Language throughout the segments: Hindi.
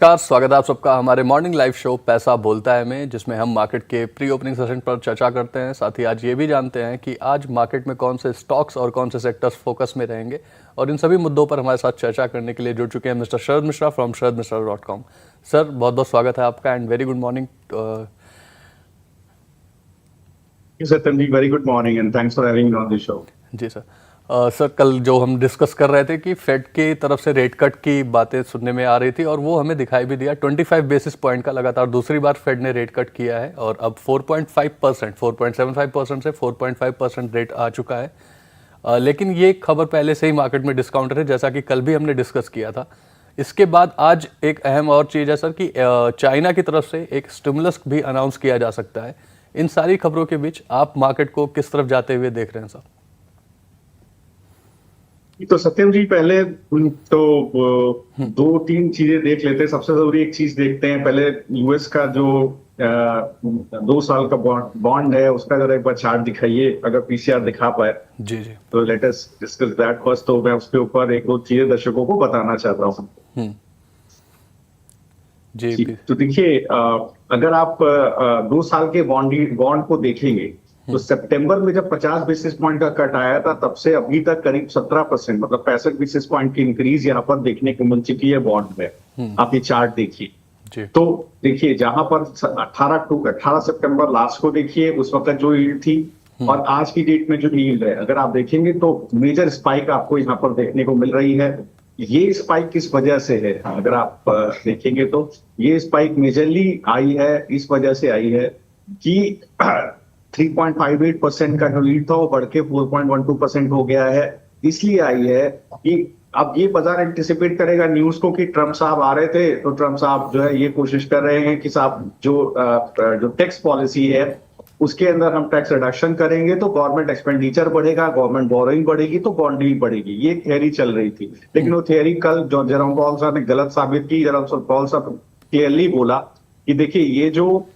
नमस्कार, स्वागत है आप सबका हमारे मॉर्निंग लाइव शो पैसा बोलता है में, जिसमें हम मार्केट के प्री ओपनिंग सेशन पर चर्चा करते हैं। साथ ही आज ये भी जानते हैं कि आज मार्केट में कौन से स्टॉक्स और कौन से सेक्टर्स फोकस में रहेंगे, और इन सभी मुद्दों पर हमारे साथ चर्चा करने के लिए जुड़ चुके हैं mister Sharad Mishra from sharadmishra.com। Sir, बहुत बहुत स्वागत है आपका and very good morning. Satyam ji, very good morning and thanks for having me on the show. जी सर। सर, कल जो हम डिस्कस कर रहे थे कि फेड की तरफ से रेट कट की बातें सुनने में आ रही थी, और वो हमें दिखाई भी दिया। 25 बेसिस पॉइंट का लगातार दूसरी बार फेड ने रेट कट किया है, और अब 4.5%, 4.75% से 4.5% रेट आ चुका है। लेकिन ये खबर पहले से ही मार्केट में डिस्काउंटेड है, जैसा कि कल भी हमने डिस्कस किया था। इसके बाद आज एक अहम और चीज़ है सर कि चाइना की तरफ से एक स्टिमुलस भी अनाउंस किया जा सकता है। इन सारी खबरों के बीच आप मार्केट को किस तरफ जाते हुए देख रहे हैं सर? तो सत्यम जी, पहले तो दो तीन चीजें देख लेते हैं। सबसे जरूरी एक चीज देखते हैं, पहले यूएस का जो 2 साल का बॉन्ड है, उसका जरा एक बार चार्ट दिखाइए, अगर पीसीआर दिखा पाए। जी जी। तो let us discuss that first. तो मैं उसके ऊपर एक दो चीजें दर्शकों को बताना चाहता हूँ। जी। तो देखिए, अगर आप 2 साल के बॉन्ड को देखेंगे, तो सितंबर में जब 50 बेसिस पॉइंट का कट आया था, तब से अभी तक करीब 17%, मतलब 65 बेसिस पॉइंट की इंक्रीज यहाँ पर देखने को मिल चुकी है बॉन्ड में। आप ये चार्ट देखिए। तो देखिए, जहां पर 18 सितंबर लास्ट को देखिए, उस वक्त जो यील्ड थी और आज की डेट में जो यील्ड है, अगर आप देखेंगे तो मेजर स्पाइक आपको यहाँ पर देखने को मिल रही है। ये स्पाइक किस वजह से है, अगर आप देखेंगे तो ये स्पाइक मेजरली आई है, इस वजह से आई है कि 3.58% का जो लीड था वो बढ़ के 4.12% हो गया है। इसलिए आई है कि अब ये बाजार एंटिसिपेट करेगा न्यूज को कि ट्रम्प साहब आ रहे थे, तो ट्रम्प साहब जो है ये कोशिश कर रहे हैं कि साहब जो टैक्स पॉलिसी है उसके अंदर हम टैक्स रिडक्शन करेंगे तो गवर्नमेंट एक्सपेंडिचर बढ़ेगा, गवर्नमेंट बोरोइंग बढ़ेगी तो बॉन्ड यील्ड बढ़ेगी। ये थियरी चल रही थी, लेकिन वो थियरी कल जो जेरोम पाउल साहब ने गलत साबित की। जेरोम पाउल साहब क्लियरली बोला कि देखिए, ये जो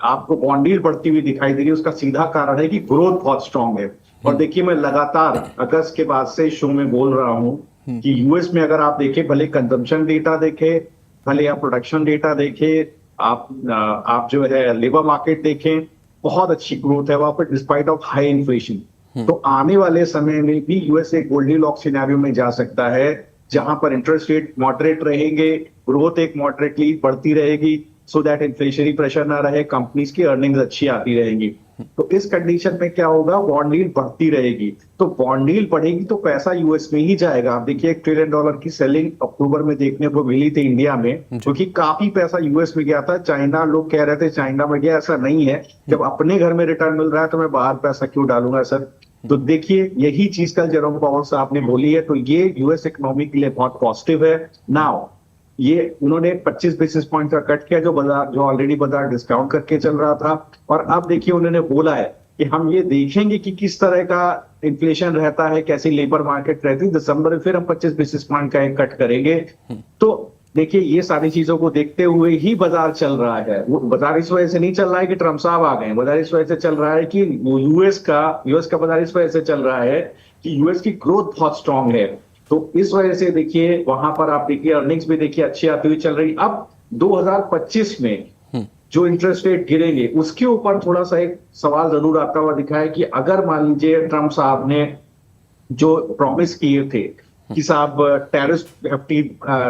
आपको बॉन्ड यील्ड बढ़ती हुई दिखाई दे रही है, उसका सीधा कारण है कि ग्रोथ बहुत स्ट्रांग है। और देखिए, मैं लगातार अगस्त के बाद से शो में बोल रहा हूं कि यूएस में अगर आप देखें, भले कंजम्पशन डेटा देखें, भले आप प्रोडक्शन डेटा देखें, आप जो है लेबर मार्केट देखें, बहुत अच्छी ग्रोथ है वहां पर डिस्पाइट ऑफ हाई इन्फ्लेशन। तो आने वाले समय में भी यूएस एक गोल्डीलॉक्स सिनेरियो में जा सकता है, जहां पर इंटरेस्ट रेट मॉडरेट रहेंगे, ग्रोथ एक मॉडरेटली बढ़ती रहेगी, सो दैट इन्फ्लेशनरी प्रेशर ना रहे, कंपनीज की अर्निंग्स अच्छी आती रहेंगी। तो इस कंडीशन में क्या होगा, बॉन्ड यील्ड बढ़ती रहेगी। तो बॉन्ड यील्ड बढ़ेगी तो पैसा यूएस में ही जाएगा। आप देखिए, $1 ट्रिलियन की सेलिंग अक्टूबर में देखने को मिली थी इंडिया में, क्योंकि काफी पैसा यूएस में गया था। चाइना, लोग कह रहे थे चाइना में गया, ऐसा नहीं है। जब अपने घर में रिटर्न मिल रहा है तो मैं बाहर पैसा क्यों डालूंगा सर। तो देखिए, यही चीज कल जेरोम पाउल साहब ने बोली है, तो ये यूएस इकोनॉमी के लिए बहुत पॉजिटिव है। नाउ ये उन्होंने 25 बेसिस पॉइंट का कट किया, जो ऑलरेडी बाजार डिस्काउंट करके चल रहा था। और अब देखिए, उन्होंने बोला है कि हम ये देखेंगे कि किस तरह का इन्फ्लेशन रहता है, कैसी लेबर मार्केट रहती है, दिसंबर में फिर हम 25 बेसिस पॉइंट का एक कट करेंगे। तो देखिए, ये सारी चीजों को देखते हुए ही बाजार चल रहा है। वो बाजार इस वजह से नहीं चल रहा है कि ट्रम्प साहब आ गए, बाजार इस वजह से चल रहा है कि यूएस का बाजार इस वजह से चल रहा है कि यूएस की ग्रोथ बहुत स्ट्रांग है। तो इस वजह से देखिए, वहां पर आप देखिए अर्निंग्स भी देखिए अच्छी आती हुई चल रही। अब 2025 में जो इंटरेस्ट रेट गिरेंगे, उसके ऊपर थोड़ा सा एक सवाल जरूर आता हुआ दिखा है कि अगर मान लीजिए ट्रम्प साहब ने जो प्रॉमिस किए थे कि साहब टैरिफ एफटी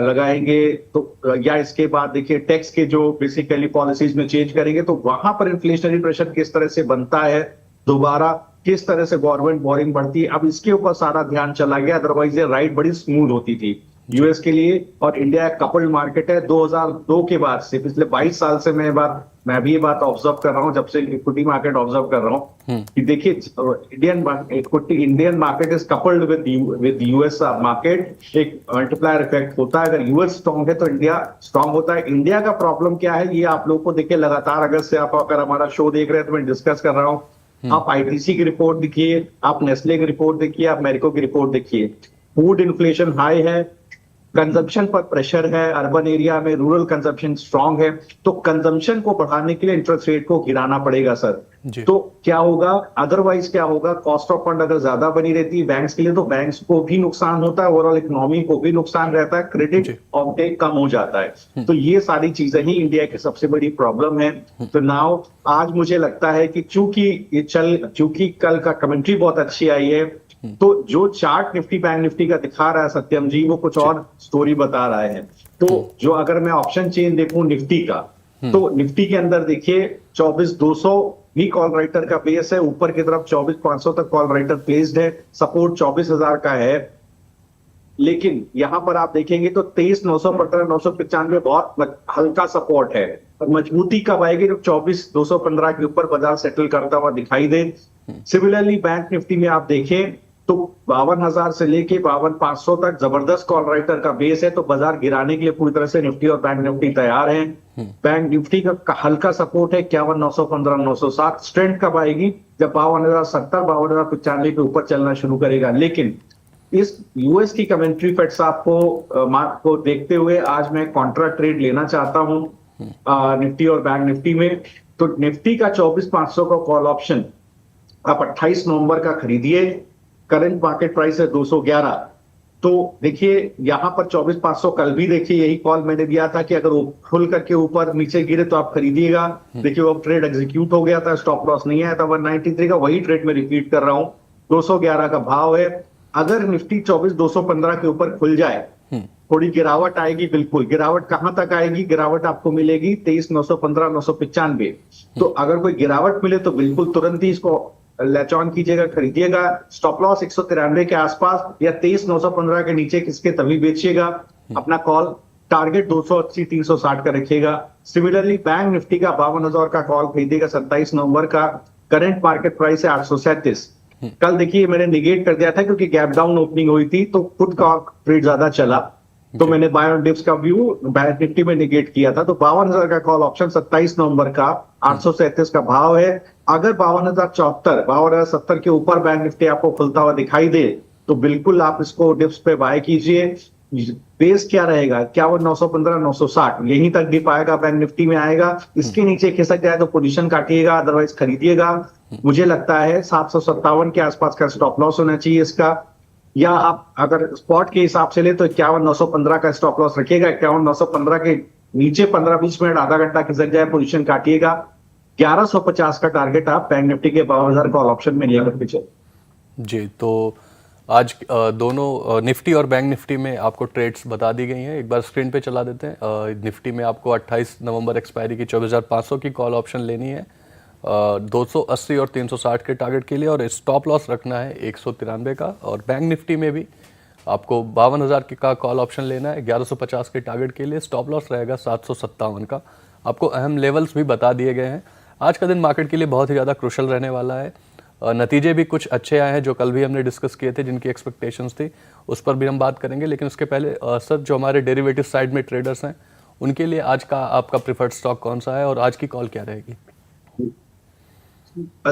लगाएंगे, तो या इसके बाद देखिए टैक्स के जो बेसिकली पॉलिसीज में चेंज करेंगे, तो वहां पर इन्फ्लेशनरी प्रेशर किस तरह से बनता है, दोबारा किस तरह से गवर्नमेंट बोरिंग बढ़ती है, अब इसके ऊपर सारा ध्यान चला गया। अदरवाइज ये राइड बड़ी स्मूथ होती थी यूएस के लिए। और इंडिया एक कपल्ड मार्केट है। 2002 के बाद से पिछले 22 साल से मैं भी ये बात ऑब्जर्व कर रहा हूं, जब से इक्विटी मार्केट ऑब्जर्व कर रहा हूं, कि देखिए Indian market is coupled with US market. एक मल्टीप्लायर इफेक्ट होता है, अगर यूएस स्ट्रॉन्ग है तो इंडिया स्ट्रॉन्ग होता है। इंडिया का प्रॉब्लम क्या है, ये आप लोगों को देखिए लगातार अगस्त से आप अगर हमारा शो देख रहे हैं तो मैं डिस्कस कर रहा हूं। आप आईटीसी की रिपोर्ट देखिए, आप नेस्ले की रिपोर्ट देखिए, आप मेरिको की रिपोर्ट देखिए। फूड इन्फ्लेशन हाई है, कंजम्पशन पर प्रेशर है, अर्बन एरिया में रूरल कंजम्पशन स्ट्रांग है। तो कंजम्पशन को बढ़ाने के लिए इंटरेस्ट रेट को गिराना पड़ेगा सर। जी तो क्या होगा, अदरवाइज क्या होगा, कॉस्ट ऑफ फंड अगर ज्यादा बनी रहती है बैंक्स के लिए तो बैंक्स को भी नुकसान होता है, ओवरऑल इकोनॉमी को भी नुकसान रहता है, क्रेडिट जी ऑफटेक कम हो जाता है। तो ये सारी चीजें ही इंडिया की सबसे बड़ी प्रॉब्लम है। तो नाउ आज मुझे लगता है कि चूंकि कल का कमेंट्री बहुत अच्छी आई है, तो जो चार्ट निफ्टी बैंक निफ्टी का दिखा रहा है सत्यम जी, वो कुछ और स्टोरी बता रहा है। तो जो अगर मैं ऑप्शन चेन देखूं निफ्टी का, तो निफ्टी के अंदर देखिए 24,200 भी कॉल राइटर का बेस है, ऊपर की तरफ 24,500 तक कॉल राइटर प्लेस्ड है, सपोर्ट 24,000 का है। लेकिन यहां पर आप देखेंगे तो 23,900 995 बहुत हल्का सपोर्ट है, और मजबूती कब आएगी जब 24,215 के ऊपर बाजार सेटल करता हुआ दिखाई दे। सिमिलरली बैंक निफ्टी में आप देखें तो 52,000 से लेके 52,500 तक जबरदस्त कॉल राइटर का बेस है, तो बाजार गिराने के लिए पूरी तरह से निफ्टी और बैंक निफ्टी तैयार हैं। बैंक निफ्टी का हल्का सपोर्ट है 51,915 960। स्ट्रेंथ कब आएगी जब 52,070 52,095 के ऊपर चलना शुरू करेगा। लेकिन इस यूएस की कमेंट्री फेड साहब को देखते हुए आज मैं कॉन्ट्रा ट्रेड लेना चाहता हूं निफ्टी और बैंक निफ्टी में। तो निफ्टी का 24,500 का कॉल ऑप्शन आप 28 नवंबर का खरीदिए, करंट मार्केट प्राइस है 211। तो देखिए यहां पर 24,500 कल भी देखिए यही कॉल मैंने दिया था कि अगर वो खुल करके ऊपर नीचे गिरे तो आप खरीदिएगा। देखिए वो ट्रेड एग्जीक्यूट हो गया था, स्टॉप लॉस नहीं आया था 193 का, वही ट्रेड में रिपीट कर रहा हूं। 211 का भाव है। अगर निफ्टी 24,215 के ऊपर खुल जाए, थोड़ी गिरावट आएगी, बिल्कुल गिरावट कहां तक आएगी, गिरावट आपको मिलेगी 23,915 995। तो अगर कोई गिरावट मिले तो बिल्कुल तुरंत ही इसको लैच ऑन कीजिएगा, खरीदिएगा। स्टॉप लॉस 193 के आसपास या 23,915 के नीचे किसके तभी बेचिएगा। अपना कॉल टारगेट 280 360 का रखिएगा। सिमिलरली बैंक निफ्टी का 52,000 का कॉल खरीदिएगा 27 नवंबर का, करंट मार्केट प्राइस है 837। कल देखिए मैंने निगेट कर दिया था क्योंकि गैप डाउन ओपनिंग हुई थी, तो पुट का ट्रेड ज्यादा चला, तो मैंने बाय ऑन डिप्स का व्यू बैंक निफ्टी में निगेट किया था। तो 52,000 का कॉल ऑप्शन 27 नवंबर का 837 का भाव है। अगर 52,074 52,070 के ऊपर बैंक निफ्टी आपको खुलता हुआ दिखाई दे तो बिल्कुल आप इसको डिप्स पे बाय कीजिए। बेस क्या रहेगा 51,915 960, यहीं तक डिप आएगा, बैंक निफ्टी में आएगा। इसके नीचे खिसक जाए तो पोजीशन काटिएगा, अदरवाइज खरीदिएगा। मुझे लगता है 757 के आसपास का स्टॉप लॉस होना चाहिए इसका, या आप अगर स्पॉट के हिसाब से ले तो 51,915 का स्टॉप लॉस रखिएगा। 51,915 के नीचे 15-20 मिनट आधा घंटा खिसक जाए पोजीशन काटिएगा। 1150 का टारगेट आप बैंक निफ्टी के 52,000 कॉल ऑप्शन में लेकर के चलिए। जी, तो आज दोनों निफ्टी और बैंक निफ्टी में आपको ट्रेड्स बता दी गई हैं, एक बार स्क्रीन पे चला देते हैं। निफ्टी में आपको 28 नवंबर एक्सपायरी की 24,500 की कॉल ऑप्शन लेनी है 280 और 360 के टारगेट के लिए, और स्टॉप लॉस रखना है 193 का। और बैंक निफ्टी में भी आपको 52,000 का कॉल ऑप्शन लेना है 1150 के टारगेट के लिए, स्टॉप लॉस रहेगा 757 का। आपको अहम लेवल्स भी बता दिए गए हैं। आज का दिन मार्केट के लिए बहुत ही ज़्यादा क्रुशल रहने वाला है। नतीजे भी कुछ अच्छे आए हैं जो कल भी हमने डिस्कस किए थे, जिनकी एक्सपेक्टेशंस थी, उस पर भी हम बात करेंगे। लेकिन उसके पहले सर, जो हमारे डेरिवेटिव साइड में ट्रेडर्स हैं उनके लिए आज का आपका प्रिफर्ड स्टॉक कौन सा है और आज की कॉल क्या रहेगी?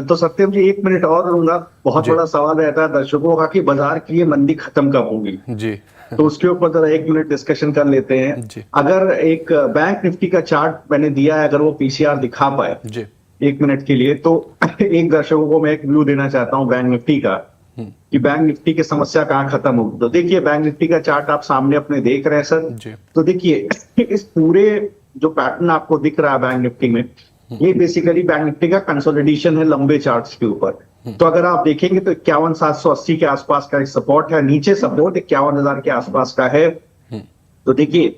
तो सत्यम जी 1 मिनट और लूंगा। बहुत बड़ा सवाल रहता है दर्शकों का कि बाजार की ये मंदी खत्म कब होगी जी। तो उसके ऊपर जरा 1 मिनट डिस्कशन कर लेते हैं जी। अगर एक बैंक निफ्टी का चार्ट मैंने दिया है, अगर वो पीसीआर दिखा पाए जी 1 मिनट के लिए, तो एक दर्शकों को मैं एक व्यू देना चाहता हूं बैंक निफ्टी का कि बैंक निफ्टी की समस्या कहां खत्म होगी। तो देखिए बैंक निफ्टी का चार्ट आप सामने अपने देख रहे हैं सर जी। तो देखिए इस पूरे जो पैटर्न आपको दिख रहा है बैंक निफ्टी में, ये बेसिकली बैंक निफ्टी का कंसोलिडेशन है लंबे चार्ट्स के ऊपर। तो अगर आप देखेंगे तो 51,780 के आसपास का एक सपोर्ट है, नीचे सपोर्ट 51,000 के आसपास का है। तो देखिए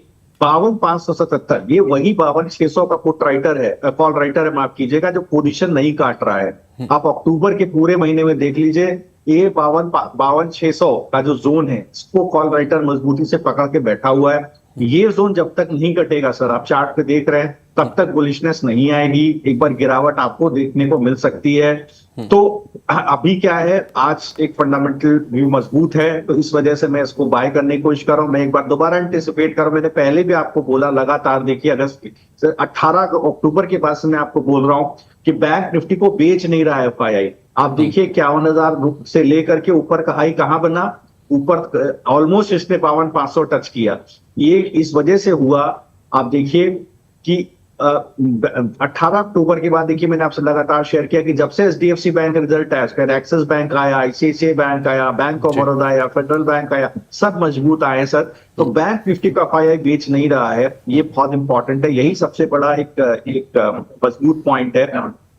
52,577 ये वही 52,600 का पुट राइटर है, कॉल राइटर है, माफ कीजिएगा, जो पोजीशन नहीं काट रहा है। आप अक्टूबर के पूरे महीने में देख लीजिए, ये 52,600 का जो जोन है इसको कॉल राइटर मजबूती से पकड़ के बैठा हुआ है। ये जोन जब तक नहीं कटेगा सर, आप चार्ट पे देख रहे हैं, तब तक बुलिशनेस नहीं आएगी। एक बार गिरावट आपको देखने को मिल सकती है। तो अभी क्या है, आज एक फंडामेंटल व्यू मजबूत है, तो इस वजह से मैं इसको बाय करने की कोशिश कर रहा हूं। मैं एक बार दोबारा एंटिसिपेट कर रहा हूं, मैंने पहले भी आपको बोला, लगातार देखिए अगस्त 18 अक्टूबर के बाद से मैं आपको बोल रहा हूं कि बैंक निफ्टी को बेच नहीं रहा है एफआईआई। आप देखिए 51,000 से लेकर के ऊपर का हाई कहां बना, ऊपर ऑलमोस्ट इसने 52,500 टच किया। ये इस वजह से हुआ, आप देखिए कि 18 अक्टूबर के बाद देखिए मैंने आपसे लगातार शेयर किया कि जब से एचडीएफसी बैंक का रिजल्ट आया, फिर एक्सिस बैंक आया, आईसीआईसीआई बैंक आया, बैंक ऑफ जी। बड़ौदा आया, फेडरल बैंक आया, सब मजबूत आए सर। तो बैंक निफ्टी का एफआईआई बेच नहीं रहा है, ये बहुत इंपॉर्टेंट है, यही सबसे बड़ा एक मजबूत पॉइंट है।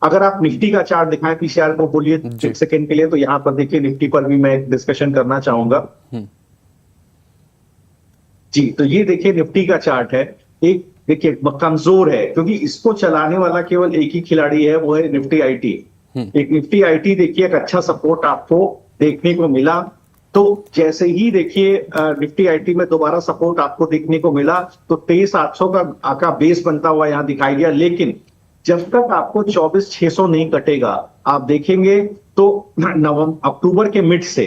अगर आप निफ्टी का चार्ट दिखाएं पीसीआर को बोलिए जी। एक सेकंड के लिए, तो यहाँ पर देखिए निफ्टी पर भी मैं एक डिस्कशन करना चाहूंगा। जी, तो ये देखिए निफ्टी का चार्ट है, एक देखिए कमजोर है क्योंकि इसको चलाने वाला केवल एक ही खिलाड़ी है, वो है निफ्टी आईटी। एक निफ्टी आईटी देखिए एक अच्छा सपोर्ट आपको देखने को मिला। तो जैसे ही देखिए निफ्टी आईटी में दोबारा सपोर्ट आपको देखने को मिला तो 23,800 का बेस बनता हुआ यहां दिखाई दिया। लेकिन जब तक आपको 24,600 नहीं कटेगा, आप देखेंगे तो अक्टूबर के मिड से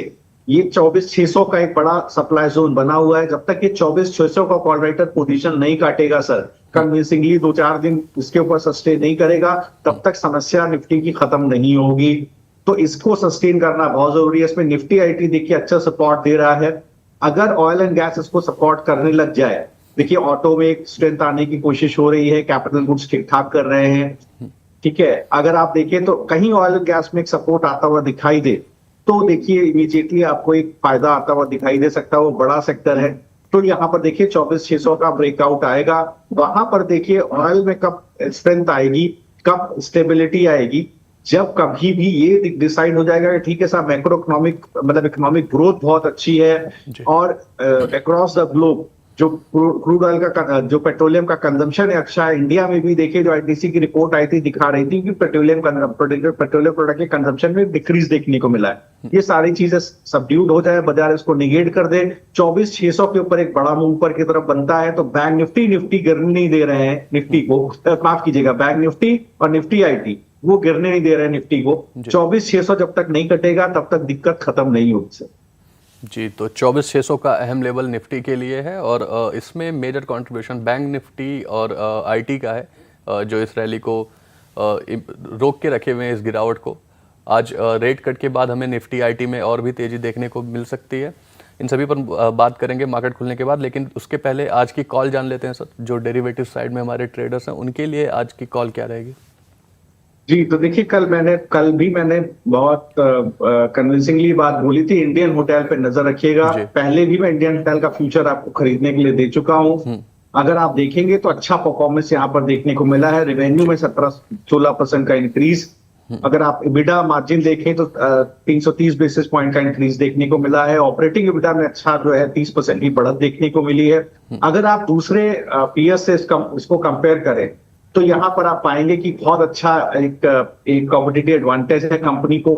ये 24,600 का एक बड़ा सप्लाई जोन बना हुआ है। जब तक ये 24,600 का कॉल राइटर पोजीशन नहीं काटेगा सर, कन्विंसिंगली 2-4 दिन इसके ऊपर सस्टेन नहीं करेगा, तब तक समस्या निफ्टी की खत्म नहीं होगी। तो इसको सस्टेन करना बहुत जरूरी है। इसमें निफ्टी आईटी देखिए अच्छा सपोर्ट दे रहा है। अगर ऑयल एंड गैस इसको सपोर्ट करने लग जाए, देखिए ऑटो में एक स्ट्रेंथ आने की कोशिश हो रही है, कैपिटल गुड्स ठीक ठाक कर रहे हैं, ठीक है। अगर आप देखें तो कहीं ऑयल एंड गैस में एक सपोर्ट आता हुआ दिखाई दे तो देखिए इमीडिएटली आपको एक फायदा आता हुआ दिखाई दे सकता है, वो बड़ा सेक्टर है। तो यहाँ पर देखिए 24,600 का ब्रेकआउट आएगा, वहां पर देखिए ऑयल में कब स्ट्रेंथ आएगी, कब स्टेबिलिटी आएगी, जब कभी भी ये डिसाइड हो जाएगा कि ठीक है साहब मैक्रो इकोनॉमिक मतलब इकोनॉमिक ग्रोथ बहुत अच्छी है और अक्रॉस द ग्लोब जो क्रूड ऑयल का जो पेट्रोलियम का कंजम्पशन है अच्छा है। इंडिया में भी देखिए जो आईटीसी की रिपोर्ट आई थी दिखा रही थी कि पेट्रोलियम प्रोडक्ट के कंजम्पशन में डिक्रीज देखने को मिला है। ये सारी चीजें सबड्यूड हो जाए, बाजार इसको निगेट कर दे, 24,600 के ऊपर एक बड़ा मूव ऊपर की तरफ बनता है तो बैंक निफ्टी गिरने नहीं दे रहे हैं निफ्टी को, माफ कीजिएगा बैंक निफ्टी और निफ्टी आईटी वो गिरने नहीं दे रहे हैं निफ्टी को। 24,600 जब तक नहीं कटेगा तब तक दिक्कत खत्म नहीं होगी सर। जी, तो 24,600 का अहम लेवल निफ्टी के लिए है और इसमें मेजर कंट्रीब्यूशन बैंक निफ्टी और आईटी का है जो इस रैली को रोक के रखे हुए हैं, इस गिरावट को। आज रेट कट के बाद हमें निफ्टी आईटी में और भी तेज़ी देखने को मिल सकती है। इन सभी पर बात करेंगे मार्केट खुलने के बाद, लेकिन उसके पहले आज की कॉल जान लेते हैं सर। जो डेरिवेटिव साइड में हमारे ट्रेडर्स हैं उनके लिए आज की कॉल क्या रहेगी? जी, तो देखिए कल भी मैंने बहुत कन्विंसिंगली बात बोली थी, इंडियन होटल पे नजर रखिएगा। पहले भी मैं इंडियन होटल का फ्यूचर आपको खरीदने के लिए दे चुका हूं। अगर आप देखेंगे तो अच्छा परफॉर्मेंस यहाँ पर देखने को मिला है। रेवेन्यू में 17-16% का इंक्रीज, अगर आप इबिडा मार्जिन देखें तो 330 बेसिस पॉइंट का इंक्रीज देखने को मिला है। ऑपरेटिंग इबिडा में अच्छा जो है 30% की बढ़त देखने को मिली है। अगर आप दूसरे पीएस से इसको कंपेयर करें तो यहाँ पर आप पाएंगे कि बहुत अच्छा एक कॉम्पिटिटिव एडवांटेज है कंपनी को।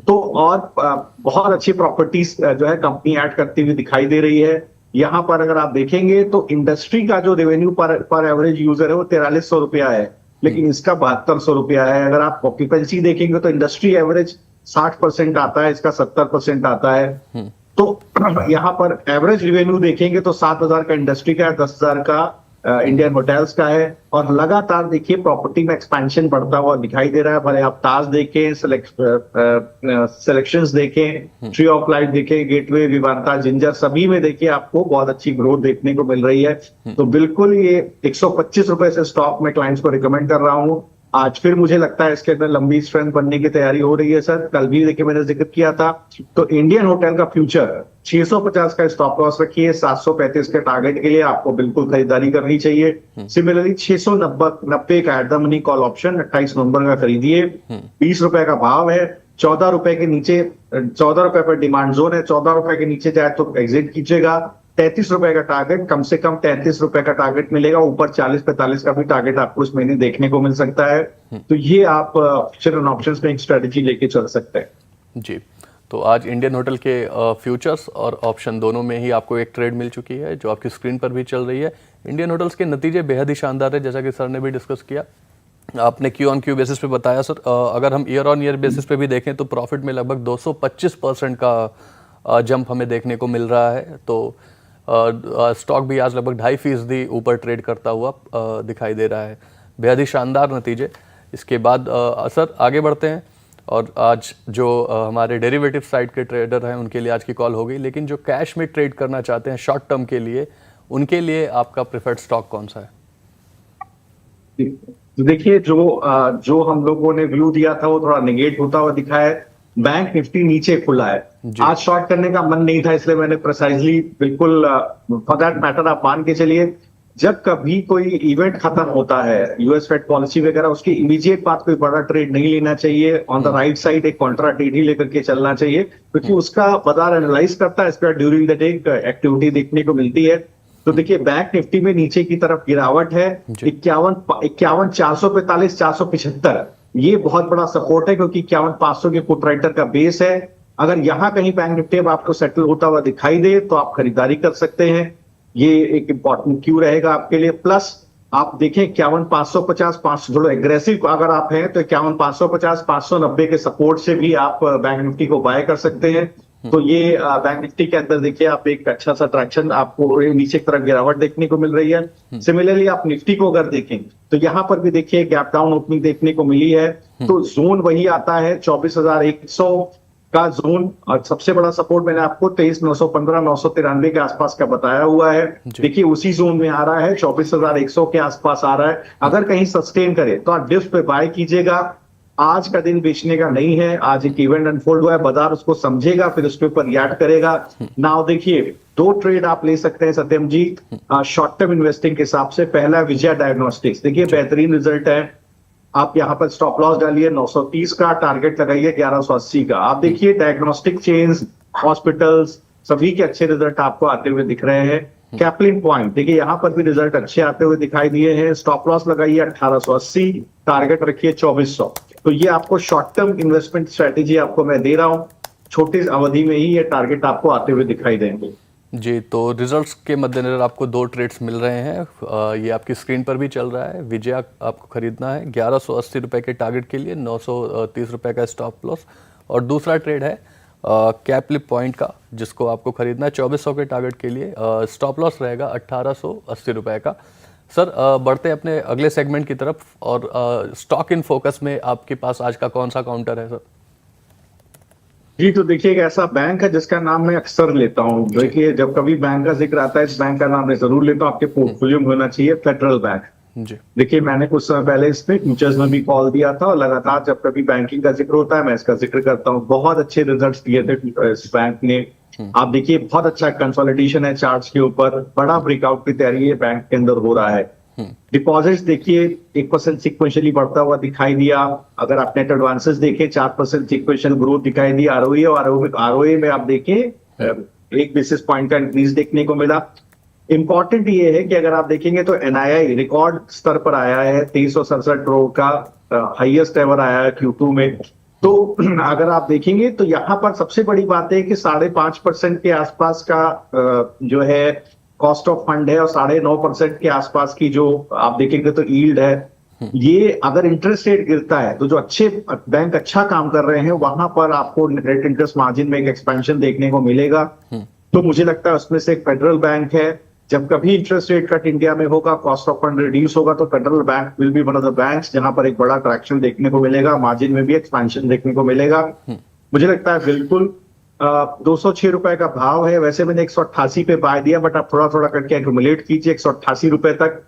तो और बहुत अच्छी प्रॉपर्टीज जो है कंपनी ऐड करती हुई दिखाई दे रही है। यहाँ पर अगर आप देखेंगे तो इंडस्ट्री का जो रेवेन्यू पर एवरेज यूजर है वो 4300 रुपया है, लेकिन इसका 7200 रुपया है। अगर आप ऑक्यूपेंसी देखेंगे तो इंडस्ट्री एवरेज 60% आता है, इसका 70% आता है। तो यहाँ पर एवरेज रेवेन्यू देखेंगे तो 7,000 का इंडस्ट्री का है, 10,000 का इंडियन होटल्स का है। और लगातार देखिए प्रॉपर्टी में एक्सपेंशन बढ़ता हुआ दिखाई दे रहा है। भले आप ताज देखें, सिलेक्शंस देखें, ट्री ऑफ लाइफ देखें, गेटवे, विवांता, जिंजर, सभी में देखिए आपको बहुत अच्छी ग्रोथ देखने को मिल रही है। तो बिल्कुल ये 125 रुपए से स्टॉक में क्लाइंट्स को रिकमेंड कर रहा हूं। आज फिर मुझे लगता है इसके अंदर लंबी स्ट्रेंथ बनने की तैयारी हो रही है सर। कल भी देखिए मैंने जिक्र किया था। तो इंडियन होटल का फ्यूचर 650 का स्टॉप लॉस रखिए, 735 के टारगेट के लिए आपको बिल्कुल खरीदारी करनी चाहिए। सिमिलरली 690 का at the money call option 28 नवंबर का खरीदिए। 20 रुपए का भाव है, 14 रुपए के नीचे, 14 रुपए पर डिमांड जोन है, 14 रुपए के नीचे जाए तो एग्जिट कीजिएगा। 33 रुपए का टारगेट, कम से कम 33 रुपए का टारगेट मिलेगा। ऊपर 40-45 का भी टारगेट आपको इस महीने देखने को मिल सकता है। तो ये आप फ्यूचर एंड ऑप्शंस में एक स्ट्रेटेजी लेके चल सकते हैं। जी, तो आज इंडियन होटल के फ्यूचर्स और ऑप्शन दोनों में ही आपको एक ट्रेड मिल चुकी है जो आपकी स्क्रीन पर भी चल रही है। इंडियन होटल्स के नतीजे बेहद ही शानदार है, जैसा कि सर ने भी डिस्कस किया। आपने क्यू ऑन क्यू बेसिस पे बताया सर। अगर हम ईयर ऑन ईयर बेसिस पे भी देखें तो प्रॉफिट में लगभग 225% का जंप हमें देखने को मिल रहा है। तो स्टॉक भी आज लगभग 2.5% ऊपर ट्रेड करता हुआ दिखाई दे रहा है। बेहद ही शानदार नतीजे। इसके बाद सर आगे बढ़ते हैं और आज जो हमारे डेरिवेटिव साइड के ट्रेडर हैं उनके लिए आज की कॉल हो गई, लेकिन जो कैश में ट्रेड करना चाहते हैं शॉर्ट टर्म के लिए, उनके लिए आपका प्रेफर्ड स्टॉक कौन सा है? तो देखिए जो हम लोगों ने व्यू दिया था वो थोड़ा नेगेट होता हुआ दिखा है। बैंक निफ्टी नीचे खुला है। जी। आज शॉर्ट करने का मन नहीं था, इसलिए मैंने प्रिसाइजली बिल्कुल फॉर दैट मैटर आप मान के चलिए, जब कभी कोई इवेंट खत्म होता है यूएस फेड पॉलिसी वगैरह, उसकी इमीडिएट बात कोई बड़ा ट्रेड नहीं लेना चाहिए। ऑन द राइट साइड एक कॉन्ट्रा ट्रेड ही लेकर के चलना चाहिए, क्योंकि उसका बाजार एनालाइज करता है, इसका ड्यूरिंग द डे एक्टिविटी देखने को मिलती है। तो देखिए बैंक निफ्टी में नीचे की तरफ गिरावट है, जी। 51 445 475, ये बहुत बड़ा सपोर्ट है, क्योंकि 51 500 के पुट राइटर का बेस है। अगर यहां कहीं बैंक निफ्टी अब आपको सेटल होता हुआ दिखाई दे तो आप खरीदारी कर सकते हैं। ये एक इंपॉर्टेंट क्यू रहेगा आपके लिए। प्लस आप देखें 51 550 500, थोड़ा एग्रेसिव अगर आप हैं तो 51 550 590 के सपोर्ट से भी आप बैंक निफ्टी को बाय कर सकते हैं। तो ये बैंक निफ्टी के अंदर देखिए आप एक अच्छा सा ट्रैक्शन आपको नीचे की तरफ गिरावट देखने को मिल रही है। सिमिलरली आप निफ्टी को अगर देखें तो यहां पर भी देखिए गैप डाउन ओपनिंग देखने को मिली है। तो जोन वही आता है 24,100 का जोन, और सबसे बड़ा सपोर्ट मैंने आपको 23,915 993 के आसपास का बताया हुआ है। देखिए उसी जोन में आ रहा है, 24,100 के आसपास आ रहा है। अगर कहीं सस्टेन करे तो आप डिप्स पे बाय कीजिएगा। आज का दिन बेचने का नहीं है, आज एक इवेंट अनफोल्ड हुआ है, बाजार उसको समझेगा, फिर उसके ऊपर रिएक्ट करेगा। नाउ देखिए दो ट्रेड आप ले सकते हैं सत्यम जी शॉर्ट टर्म इन्वेस्टिंग के हिसाब से। पहला विजया डायग्नोस्टिक्स, देखिए बेहतरीन रिजल्ट है। आप यहां पर स्टॉप लॉस डालिए 930 का, टारगेट लगाइए 1180 का। आप देखिए डायग्नोस्टिक चेन्स, हॉस्पिटल्स, सभी के अच्छे रिजल्ट आपको आते हुए दिख रहे हैं। कैपलिन पॉइंट देखिए यहां पर भी रिजल्ट अच्छे आते हुए दिखाई दिए हैं। स्टॉप लॉस लगाइए 1880, टारगेट रखिए 2400। तो ये आपको शॉर्ट टर्म इन्वेस्टमेंट स्ट्रेटेजी आपको मैं दे रहा हूं, छोटी अवधि में ही ये टारगेट आपको आते हुए दिखाई देंगे। जी, तो रिजल्ट्स के मद्देनजर आपको दो ट्रेड्स मिल रहे हैं। ये आपकी स्क्रीन पर भी चल रहा है। विजया आपको खरीदना है 1180 रुपये के टारगेट के लिए, 930 रुपये का स्टॉप लॉस। और दूसरा ट्रेड है कैपलिप पॉइंट का, जिसको आपको खरीदना है 2400 के टारगेट के लिए, स्टॉप लॉस रहेगा 1880 रुपये का। सर बढ़ते हैं अपने अगले सेगमेंट की तरफ, और स्टॉक इन फोकस में आपके पास आज का कौन सा काउंटर है सर? जी तो देखिए एक ऐसा बैंक है जिसका नाम मैं अक्सर लेता हूँ। देखिए जब कभी बैंक का जिक्र आता है इस बैंक का नाम मैं जरूर लेता हूँ, आपके पोर्टफोलियो में होना चाहिए, फेडरल बैंक। जी। देखिए मैंने कुछ समय पहले इस पे फ्यूचर्स में भी कॉल दिया था, और लगातार जब कभी बैंकिंग का जिक्र होता है मैं इसका जिक्र करता हूँ। बहुत अच्छे रिजल्ट्स दिए थे इस बैंक ने। आप देखिए बहुत अच्छा कंसोलिडेशन है चार्ट्स के ऊपर, बड़ा ब्रेकआउट की तैयारी है बैंक के अंदर हो रहा है। डिपॉजिट्स देखिए 1% सिक्वेंशियली बढ़ता हुआ दिखाई दिया। अगर आप नेट एडवांसेस देखें 4% सिक्वेंशियल ग्रोथ दिखाई दी। आरओई और आरओए में आप देखें 1 बेसिस पॉइंट का इंक्रीज देखने को मिला। इंपॉर्टेंट ये है कि अगर आप देखेंगे तो एनआईआई रिकॉर्ड स्तर पर आया है, 2367 करोड़ का हाईएस्ट एवर आया है Q2 में। तो अगर आप देखेंगे तो यहाँ पर सबसे बड़ी बात है कि 5.5% के आसपास का जो है कॉस्ट ऑफ फंड है, और 9.5% के आसपास की जो आप देखेंगे तो यील्ड है। ये अगर इंटरेस्ट रेट गिरता है तो जो अच्छे बैंक अच्छा काम कर रहे हैं वहां पर आपको नेट इंटरेस्ट मार्जिन में एक एक्सपेंशन देखने को मिलेगा। तो मुझे लगता है उसमें से एक फेडरल बैंक है। जब कभी इंटरेस्ट रेट कट इंडिया में होगा, कॉस्ट ऑफ फंड रिड्यूस होगा, तो federal bank will be one of the banks जहां पर एक बड़ा ट्रैक्शन देखने को मिलेगा, मार्जिन में भी एक्सपेंशन देखने को मिलेगा। मुझे लगता है बिल्कुल 206 रुपए का भाव है। वैसे मैंने 188 पे बाय दिया, बट आप थोड़ा थोड़ा करके एक्यूमुलेट कीजिए 188 रुपए तक।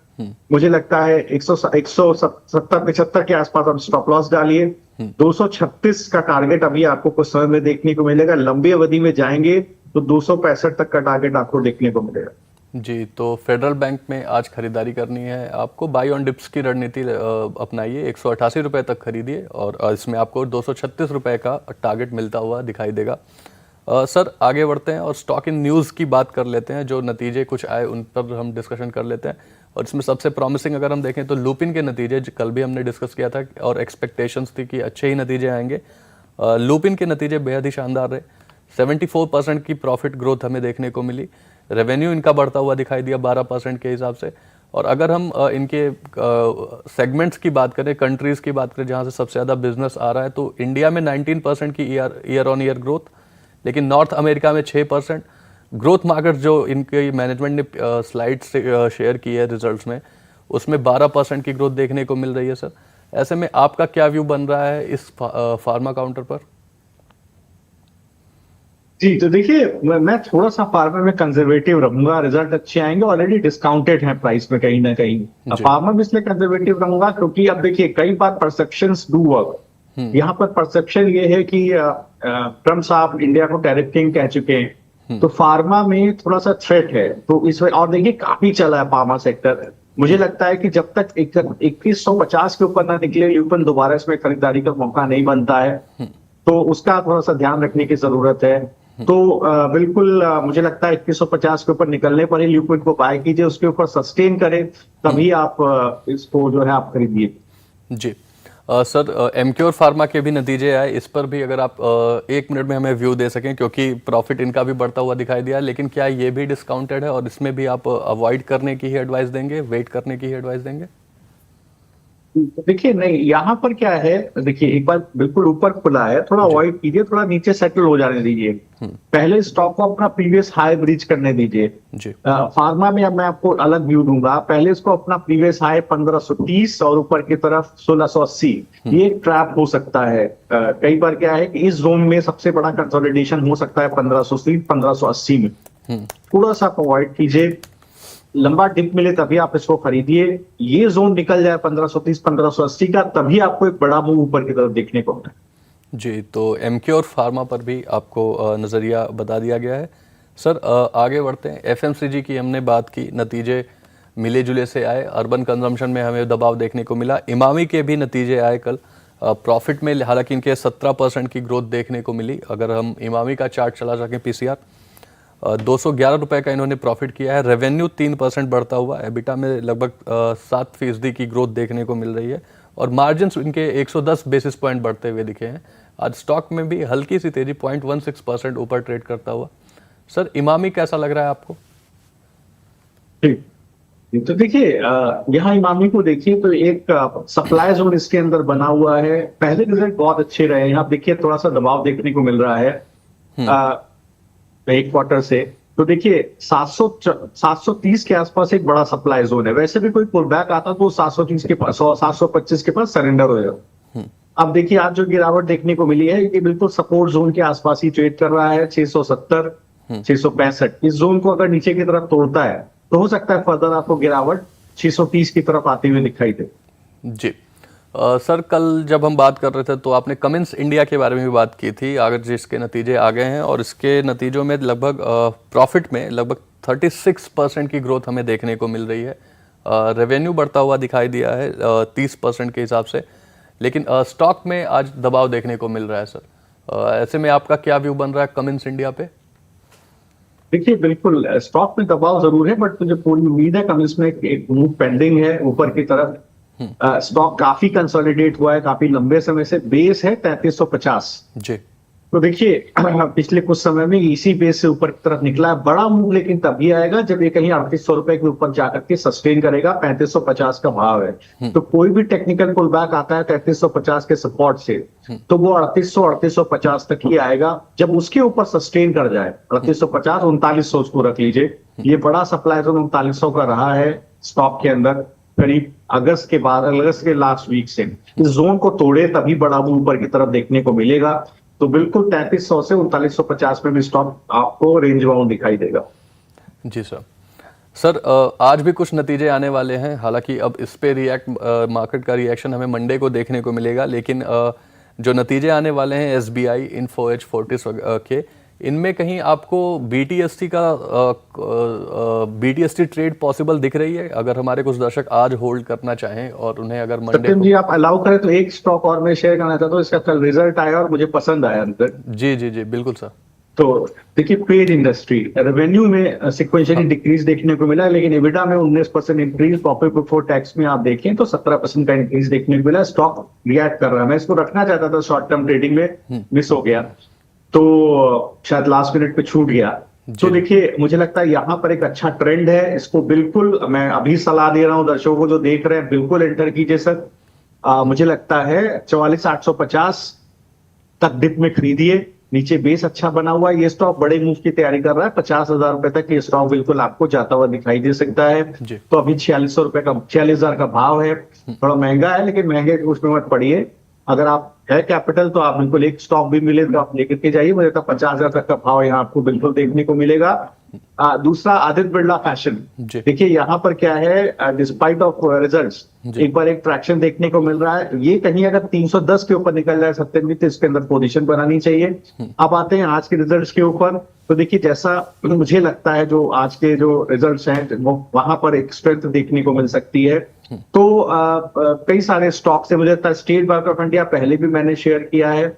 मुझे लगता है 170-75 के आसपास आप स्टॉप लॉस डालिए। 236 का टारगेट अभी आपको कुछ समय में देखने को मिलेगा। लंबी अवधि में जाएंगे तो 265 तक का टारगेट आपको देखने को मिलेगा। जी, तो फेडरल बैंक में आज खरीदारी करनी है आपको, बाई ऑन डिप्स की रणनीति अपनाइए, 188 रुपये तक खरीदिए, और इसमें आपको 236 रुपये का टारगेट मिलता हुआ दिखाई देगा। सर आगे बढ़ते हैं और स्टॉक इन न्यूज़ की बात कर लेते हैं। जो नतीजे कुछ आए उन पर हम डिस्कशन कर लेते हैं, और इसमें सबसे प्रॉमिसिंग अगर हम देखें तो लुपिन के नतीजे कल भी हमने डिस्कस किया था, और एक्सपेक्टेशंस थी कि अच्छे ही नतीजे आएंगे। लुपिन के नतीजे बेहद ही शानदार रहे। 74% की प्रॉफिट ग्रोथ हमें देखने को मिली। रेवेन्यू इनका बढ़ता हुआ दिखाई दिया 12% के हिसाब से। और अगर हम इनके सेगमेंट्स की बात करें, कंट्रीज़ की बात करें जहाँ से सबसे ज़्यादा बिजनेस आ रहा है, तो इंडिया में 19% की ईयर ऑन ईयर ग्रोथ, लेकिन नॉर्थ अमेरिका में 6%। ग्रोथ मार्केट जो इनके मैनेजमेंट ने स्लाइड से शेयर की है रिजल्ट्स में, उसमें 12% की ग्रोथ देखने को मिल रही है। सर ऐसे में आपका क्या व्यू बन रहा है इस फार्मा काउंटर पर? जी, तो देखिए मैं थोड़ा सा फार्मा में कंजर्वेटिव रहूंगा, रिजल्ट अच्छे आएंगे, ऑलरेडी डिस्काउंटेड है प्राइस में कहीं ना कहीं। जी। फार्मा में इसलिए कंजर्वेटिव रहूंगा क्योंकि अब देखिए कई बार परसेप्शंस डू वर्क। यहाँ पर परसेप्शन ये है कि ट्रम्प साहब इंडिया को टैरिफ किंग कह चुके हैं, तो फार्मा में थोड़ा सा थ्रेट है, तो इस और देखिए काफी चला है फार्मा सेक्टर। मुझे लगता है कि जब तक 2150 के ऊपर ना निकले ल्यूपन दोबारा इसमें खरीदारी का मौका नहीं बनता है, तो उसका थोड़ा सा ध्यान रखने की जरूरत है। तो बिल्कुल मुझे लगता है 2150 के ऊपर निकलने पर ही ल्यूपिन को बाय कीजिए, उसके ऊपर सस्टेन करें, तभी आप इसको जो है आप खरीदिए। जी। सर, एमक्योर फार्मा के भी नतीजे आए, इस पर भी अगर आप 1 मिनट में हमें व्यू दे सकें, क्योंकि प्रॉफिट इनका भी बढ़ता हुआ दिखाई दिया, लेकिन क्या ये भी डिस्काउंटेड है और इसमें भी आप अवॉइड करने की ही एडवाइस देंगे, वेट करने की ही एडवाइस देंगे? देखिए नहीं, यहाँ पर क्या है, देखिए एक बार बिल्कुल ऊपर खुला है, थोड़ा अवॉइड कीजिए, थोड़ा नीचे सेटल हो जाने दीजिए, पहले स्टॉक को अपना प्रीवियस हाई ब्रीच करने दीजिए। जी। फार्मा में अब मैं आपको अलग व्यू दूंगा, पहले इसको अपना प्रीवियस हाई 1530 और ऊपर की तरफ 1680, ये एक ट्रैप हो सकता है। कई बार क्या है कि इस जोन में सबसे बड़ा कंसोलिडेशन हो सकता है 1530 1580 में, थोड़ा सा अवॉइड कीजिए। लंबा डिप मिले तभी आप इसको खरीदिए, ये जोन निकल जाए 1530 1580 का, तभी आपको एक बड़ा मूव ऊपर की तरफ देखने को मिले। जी, तो एमक्योर फार्मा पर भी आपको नज़रिया बता दिया गया है। सर, आगे बढ़ते हैं। एफएमसीजी की हमने बात की, नतीजे मिले जुले से आए, अर्बन कंजम्पशन में हमें दबाव देखने को मिला। इमामी के भी नतीजे आए कल, प्रॉफिट में हालांकि इनके 17% की ग्रोथ देखने को मिली। अगर हम इमामी का चार्ट चला सकें, पीसीआर 211 रुपए का इन्होंने प्रॉफिट किया है, रेवेन्यू 3% बढ़ता हुआ, एबिटा में लगभग 7% की ग्रोथ देखने को मिल रही है, और मार्जिन इनके 110 बेसिस पॉइंट बढ़ते हुए दिखे हैं। आज स्टॉक में भी हल्की सी तेजी, 0.16% ऊपर ट्रेड करता हुआ। सर, इमामी कैसा लग रहा है आपको? ठीक, तो देखिए यहाँ इमामी को देखिए तो एक सप्लाई जोन इसके अंदर बना हुआ है, पहले रिजल्ट बहुत अच्छे रहे, यहाँ देखिए थोड़ा सा दबाव देखने को मिल रहा है एक क्वार्टर से। तो देखिए 730 के आसपास एक बड़ा सप्लाई जोन है, वैसे भी कोई पुल बैक आता तो 730 के पास 725 के पास सरेंडर हो जाए। अब देखिए आज जो गिरावट देखने को मिली है, ये बिल्कुल सपोर्ट जोन के आसपास ही ट्रेड कर रहा है, 670 665। इस जोन को अगर नीचे की तरफ तोड़ता है तो हो सकता है फर्दर आपको गिरावट 630 की तरफ आती हुई दिखाई दे। जी। सर, कल जब हम बात कर रहे थे तो आपने कमिंस इंडिया के बारे में भी बात की थी, अगर जिसके नतीजे आ गए हैं, और इसके नतीजों में लगभग प्रॉफिट में लगभग 36% की ग्रोथ हमें देखने को मिल रही है। रेवेन्यू बढ़ता हुआ दिखाई दिया है 30% के हिसाब से, लेकिन स्टॉक में आज दबाव देखने को मिल रहा है। सर, ऐसे में आपका क्या व्यू बन रहा है कमिंस इंडिया पे? देखिए बिल्कुल स्टॉक में दबाव जरूर है, बट मुझे पूरी उम्मीद है कमिंस में एक मूव पेंडिंग है ऊपर की तरफ। स्टॉक काफी कंसोलिडेट हुआ है, काफी लंबे समय से, बेस है 3350। जी। तो देखिए पिछले कुछ समय में इसी बेस से ऊपर की तरफ निकला है, बड़ा मूव लेकिन तभी आएगा जब ये कहीं 3800 रुपए के ऊपर जाकर के सस्टेन करेगा। 3550 का भाव है, तो कोई भी टेक्निकल पुल बैक आता है 3350 के सपोर्ट से, तो वो 3800 3850 तक ही आएगा। जब उसके ऊपर सस्टेन कर जाए 3850 3900 उसको रख लीजिए, ये बड़ा सप्लाई जोन 3900 का रहा है स्टॉक के अंदर करीब अगस्त के लास्ट वीक से। इस जोन को तोड़े तभी बड़ा मूव ऊपर की तरफ देखने को मिलेगा। तो बिल्कुल 3300 से 3950 में भी स्टॉक आपको रेंज बाउंड दिखाई देगा। जी सर। सर, आज भी कुछ नतीजे आने वाले हैं, हालांकि अब इस पे मार्केट का रिएक्शन हमें मंडे को देखने को मिलेगा, लेकिन जो नतीजे आने वाले हैं एसबीआई, इन्फो एज, फोर्टिस के, इनमें कहीं आपको बीटीएसटी ट्रेड पॉसिबल दिख रही है? अगर हमारे कुछ दर्शक आज होल्ड करना चाहें और उन्हें अगर मंडे सत्यम जी आप अलाउ करें तो एक स्टॉक और मैं शेयर करना चाहता हूँ, इसका कल रिजल्ट आया और मुझे पसंद आया अंदर। जी जी जी, बिल्कुल सर। तो देखिए पेज इंडस्ट्री रेवेन्यू में सिक्वेंशियली डिक्रीज देखने को मिला, लेकिन एबिटा में 19% इंक्रीज, प्रॉफिट बिफोर टैक्स में आप देखें तो 17% का इंक्रीज देखने को मिला। स्टॉक रिएक्ट कर रहा है, मैं इसको रखना चाहता था शॉर्ट टर्म ट्रेडिंग में, मिस हो गया, तो शायद लास्ट मिनट पे छूट गया। तो देखिए मुझे लगता है यहाँ पर एक अच्छा ट्रेंड है, इसको बिल्कुल मैं अभी सलाह दे रहा हूँ दर्शकों को जो देख रहे हैं, बिल्कुल एंटर कीजिए सर। मुझे लगता है 44,850 तक डिप में खरीदिए, नीचे बेस अच्छा बना हुआ है, ये स्टॉक बड़े मूव की तैयारी कर रहा है, 50,000 रुपए तक ये स्टॉक बिल्कुल आपको जाता हुआ दिखाई दे सकता है। तो अभी 4600 रुपए का 46,000 का भाव है, थोड़ा महंगा है, लेकिन महंगे उसमें मत पड़िए। अगर आप है कैपिटल तो आप बिल्कुल एक स्टॉक भी मिले तो आप लेकर के जाइए, मुझे लगता है 50,000 तक का भाव यहाँ आपको बिल्कुल देखने को मिलेगा। दूसरा आदित्य बिरला फैशन, जी देखिए यहाँ पर क्या है, डिस्पाइट ऑफ रिजल्ट्स जी एक बार एक ट्रैक्शन देखने को मिल रहा है। ये कहीं अगर 310 के ऊपर निकल जाए सत्यजीत तो इसके अंदर पोजीशन बनानी चाहिए। अब आते हैं आज के रिजल्ट्स के ऊपर, तो देखिए जैसा मुझे लगता है जो आज के जो रिजल्ट्स हैं वो वहां पर एक स्ट्रेंथ देखने को मिल सकती है। तो कई सारे स्टॉक्स है, मुझे लगता है स्टेट बैंक ऑफ इंडिया पहले भी मैंने शेयर किया है।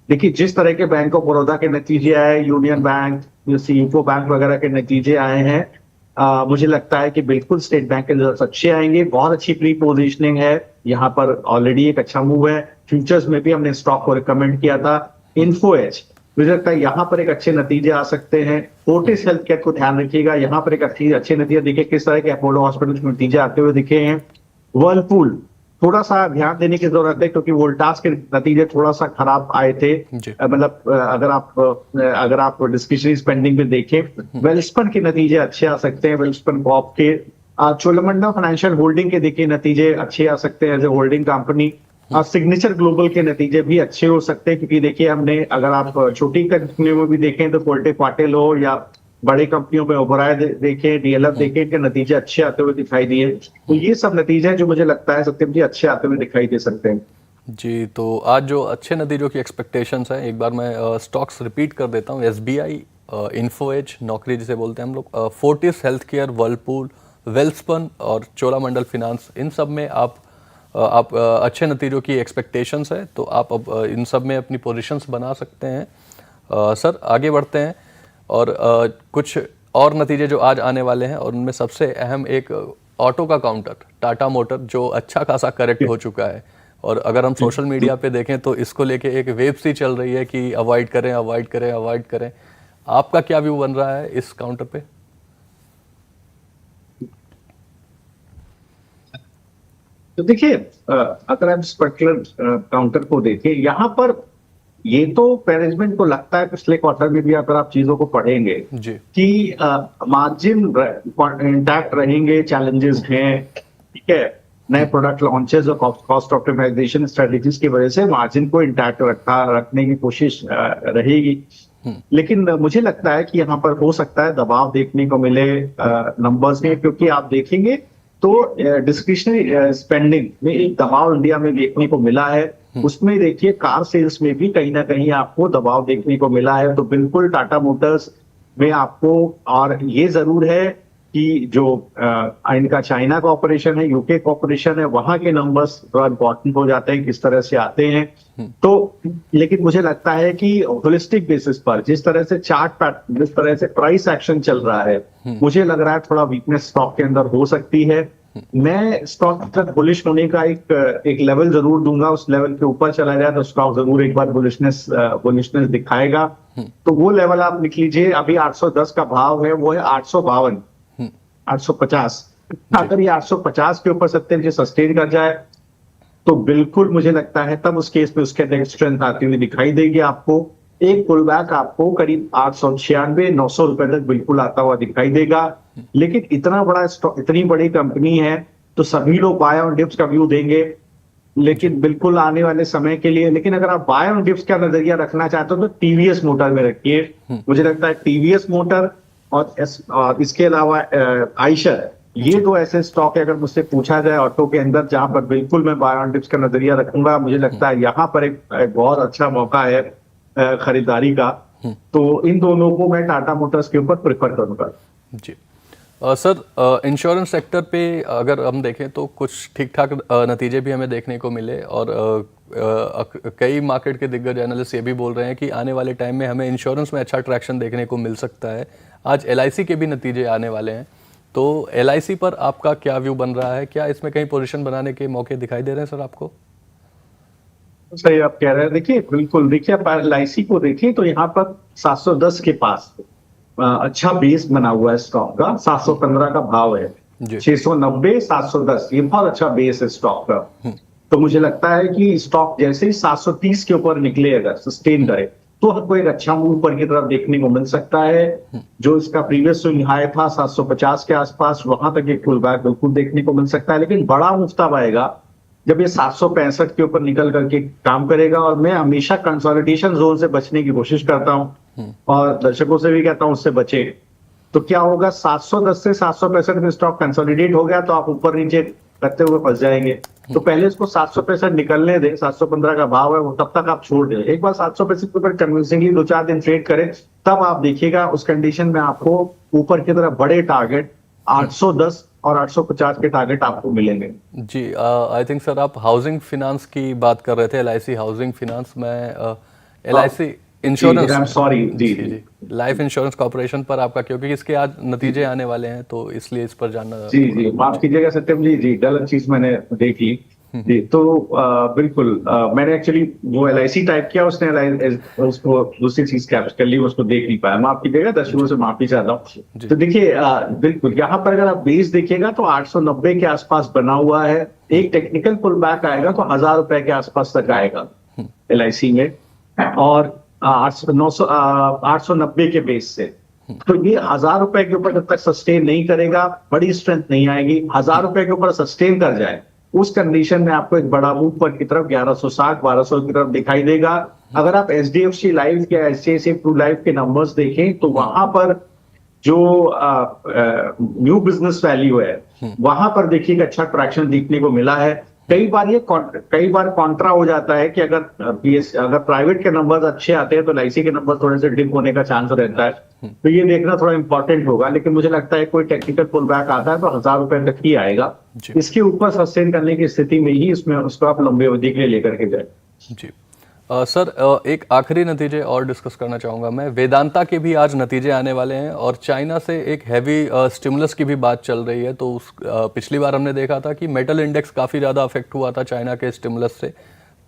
देखिए जिस तरह के बैंक ऑफ बड़ौदा के नतीजे आए, यूनियन बैंक, जैसे यूको बैंक वगैरह के नतीजे आए हैं, मुझे लगता है कि बिल्कुल स्टेट बैंक के रिजल्ट अच्छे आएंगे। बहुत अच्छी प्री पोजिशनिंग है यहाँ पर, ऑलरेडी एक अच्छा मूव है। फ्यूचर्स में भी हमने स्टॉक को रिकमेंड किया था। इन्फो एज, मुझे लगता है यहाँ पर एक अच्छे नतीजे आ सकते हैं। फोर्टिस हेल्थ केयर को ध्यान रखिएगा, यहाँ पर एक अच्छे नतीजे देखिए किस तरह के अपोलो हॉस्पिटल के नतीजे आते हुए दिखे हैं। वर्लपूल थोड़ा सा ध्यान देने की जरूरत है क्योंकि वोल्टास के नतीजे थोड़ा सा खराब आए थे। मतलब अगर आप डिस्क्रिशनरी स्पेंडिंग में देखें, वेल्सपन के नतीजे अच्छे आ सकते हैं। वेल्सपन कॉप के, चोलामंडलम फाइनेंशियल होल्डिंग के देखिए नतीजे अच्छे आ सकते हैं as a holding company. Signature Global के नतीजे भी अच्छे हो सकते हैं क्योंकि देखिए हमने, अगर आप छोटी कंपनियों में भी देखें तो कोल्टे पाटिल हो या बड़ी कंपनियों में ओबराय देखें, डीएलएफ देखें, इनके नतीजे अच्छे आते हुए दिखाई दिए। तो ये सब नतीजे हैं जो मुझे लगता है सत्यम जी अच्छे आते हुए दिखाई दे सकते हैं। जी, तो आज जो अच्छे नतीजों की एक्सपेक्टेशंस हैं, एक बार मैं स्टॉक्स रिपीट कर देता हूँ। एसबीआई, इन्फो एज, नौकरी जिसे बोलते हैं हम लोग, Fortis health care, Whirlpool, Welspun और चोलामंडल फिनांस, इन सब में आप अच्छे नतीजों की एक्सपेक्टेशंस है तो आप अब इन सब में अपनी पोजीशंस बना सकते हैं। सर आगे बढ़ते हैं और कुछ और नतीजे जो आज आने वाले हैं, और उनमें सबसे अहम एक ऑटो का काउंटर टाटा मोटर जो अच्छा खासा करेक्ट हो चुका है। और अगर हम सोशल मीडिया पे देखें तो इसको लेके एक वेव सी चल रही है कि अवॉइड करें अवॉइड करें अवॉइड करें। आपका क्या व्यू बन रहा है इस काउंटर पे? तो देखिए अगर आप इस पर्टिकुलर काउंटर को देखें, यहाँ पर ये तो मैनेजमेंट को लगता है पिछले क्वार्टर में भी अगर आप चीजों को पढ़ेंगे जी कि मार्जिन इंटैक्ट रहेंगे, चैलेंजेस हैं, ठीक है, नए प्रोडक्ट लॉन्चेस और कॉस्ट ऑप्टिमाइजेशन स्ट्रेटेजीज की वजह से मार्जिन को इंटैक्ट रखने की कोशिश रहेगी। लेकिन मुझे लगता है कि यहाँ पर हो सकता है दबाव देखने को मिले नंबर्स में, क्योंकि आप देखेंगे तो डिस्क्रिशनरी स्पेंडिंग में एक दबाव इंडिया में देखने को मिला है। उसमें देखिए कार सेल्स में भी कहीं ना कहीं आपको दबाव देखने को मिला है। तो बिल्कुल टाटा मोटर्स में आपको, और ये जरूर है कि जो इनका चाइना का ऑपरेशन है, यूके का ऑपरेशन है, वहां के नंबर्स थोड़ा इंपॉर्टेंट हो जाते हैं, किस तरह से आते हैं। तो लेकिन मुझे लगता है कि होलिस्टिक बेसिस पर जिस तरह से जिस तरह से प्राइस एक्शन चल रहा है, मुझे लग रहा है थोड़ा वीकनेस स्टॉक के अंदर हो सकती है। मैं स्टॉक तक बुलिश होने का एक लेवल जरूर दूंगा, उस लेवल के ऊपर चला जाए तो स्टॉक जरूर एक बार बुलिशनेस दिखाएगा। तो वो लेवल आप लिख लीजिए, अभी 810 का भाव है, वो है 852 850। अगर ये 850 के ऊपर सत्तर जी सस्टेन कर जाए तो बिल्कुल मुझे लगता है तब उस केस में उसके अंदर स्ट्रेंथ आती हुई दिखाई देगी। आपको एक पुल बैक आपको करीब 896-900 रुपए तक बिल्कुल आता हुआ दिखाई देगा। लेकिन इतनी बड़ी कंपनी है तो सभी लोग बाय ऑन डिप्स का व्यू देंगे, लेकिन बिल्कुल आने वाले समय के लिए। लेकिन अगर आप बाय ऑन डिप्स का नजरिया रखना चाहते हो तो टीवीएस मोटर में रखिए। मुझे लगता है टीवीएस मोटर और इसके अलावा आइशर, ये दो ऐसे स्टॉक है अगर मुझसे पूछा जाए ऑटो के अंदर जहां पर बिल्कुल मैं बाय ऑन डिप्स का नजरिया रखूंगा। मुझे लगता है यहाँ पर एक बहुत अच्छा मौका है खरीदारी का। तो इन दोनों को मैं टाटा मोटर्स के ऊपर प्रेफर करूंगा। जी सर, इंश्योरेंस सेक्टर पे अगर हम देखें तो कुछ ठीक ठाक नतीजे भी हमें देखने को मिले, और कई मार्केट के दिग्गज एनालिस्ट ये भी बोल रहे हैं कि आने वाले टाइम में हमें इंश्योरेंस में अच्छा ट्रैक्शन देखने को मिल सकता है। आज एलआईसी के भी नतीजे आने वाले हैं, तो एलआईसी पर आपका क्या व्यू बन रहा है? क्या इसमें कहीं पोजीशन बनाने के मौके दिखाई दे रहे हैं सर आपको? सही आप कह रहे हैं। देखिए बिल्कुल, देखिए आप एलआईसी को देखिए तो यहाँ पर 710 के पास अच्छा बेस बना हुआ है स्टॉक का। 715 का भाव है, 690 710, ये बहुत अच्छा बेस है स्टॉक का। तो मुझे लगता है कि स्टॉक जैसे ही 730 के ऊपर निकले, अगर सस्टेन करे तो हमको एक अच्छा मूव ऊपर की तरफ देखने को मिल सकता है। जो इसका प्रीवियस स्विंग हाई था 750 के आसपास, वहां तक एक पुल बैक बिल्कुल देखने को मिल सकता है। लेकिन बड़ा मूव तब आएगा जब ये 765 के ऊपर निकल करके काम करेगा, और मैं हमेशा कंसोलिडेशन जोन से बचने की कोशिश करता हूं और दर्शकों से भी कहता हूं उससे बचे। तो क्या होगा, 710 से 765 में स्टॉक कंसोलिडेट हो गया तो आप ऊपर नीचे करते हुए फंस जाएंगे। तो पहले इसको 765 निकलने दें, 715 का भाव है वो, तब तक आप छोड़ दें। एक बार 765 के ऊपर कन्विंसिंगली 2-4 दिन ट्रेड करें, तब आप देखिएगा उस कंडीशन में आपको ऊपर की तरफ बड़े टारगेट 810 और 850 के टारगेट आपको मिलेंगे। जी, आई थिंक सर आप हाउसिंग फिनांस की बात कर रहे थे, LIC हाउसिंग फिनांस में, LIC इंश्योरेंस, सॉरी जी जी लाइफ इंश्योरेंस कॉर्पोरेशन पर आपका, क्योंकि इसके आज नतीजे आने वाले हैं तो इसलिए इस पर जानना। जी माफ कीजिएगा सत्यम जी गलत चीज मैंने देख ली जी। तो बिल्कुल मैंने एक्चुअली वो LIC टाइप किया, उसने उसको दूसरी चीज कैप्चर कर ली, उसको देख नहीं पाया, माफ कीजिएगा, दर्शकों से माफी चाहता हूँ। तो देखिए बिल्कुल यहाँ पर अगर आप बेस देखिएगा तो 890 के आसपास बना हुआ है। एक टेक्निकल पुल बैक आएगा तो 1000 रुपए के आसपास तक आएगा LIC में, और 890 के बेस से। तो ये 1000 रुपए के ऊपर जब तक सस्टेन नहीं करेगा, बड़ी स्ट्रेंथ नहीं आएगी। 1000 रुपए के ऊपर सस्टेन कर जाए, उस कंडीशन में आपको एक बड़ा मूव पर की तरफ 1160-1200 की तरफ दिखाई देगा। अगर आप HDFC लाइफ या HDFC Pru लाइफ के नंबर्स देखें तो वहां पर जो न्यू बिजनेस वैल्यू है, वहां पर देखिए अच्छा ट्रैक्शन देखने को मिला है। कई बार कॉन्ट्रा हो जाता है कि अगर प्राइवेट के नंबर्स अच्छे आते हैं तो LIC के नंबर थोड़े से डिप होने का चांस रहता है। तो ये देखना थोड़ा इंपॉर्टेंट होगा, लेकिन मुझे लगता है कोई टेक्निकल पुल बैक आता है तो 1000 रुपए तक ही आएगा। इसके ऊपर सस्टेन करने की स्थिति में ही इसमें उसको आप लंबे अवधि के लिए लेकर के जाए। जी सर, एक आखिरी नतीजे और डिस्कस करना चाहूँगा मैं। वेदांता के भी आज नतीजे आने वाले हैं और चाइना से एक हैवी स्टिमुलस की भी बात चल रही है। तो पिछली बार हमने देखा था कि मेटल इंडेक्स काफ़ी ज़्यादा अफेक्ट हुआ था चाइना के स्टिमुलस से।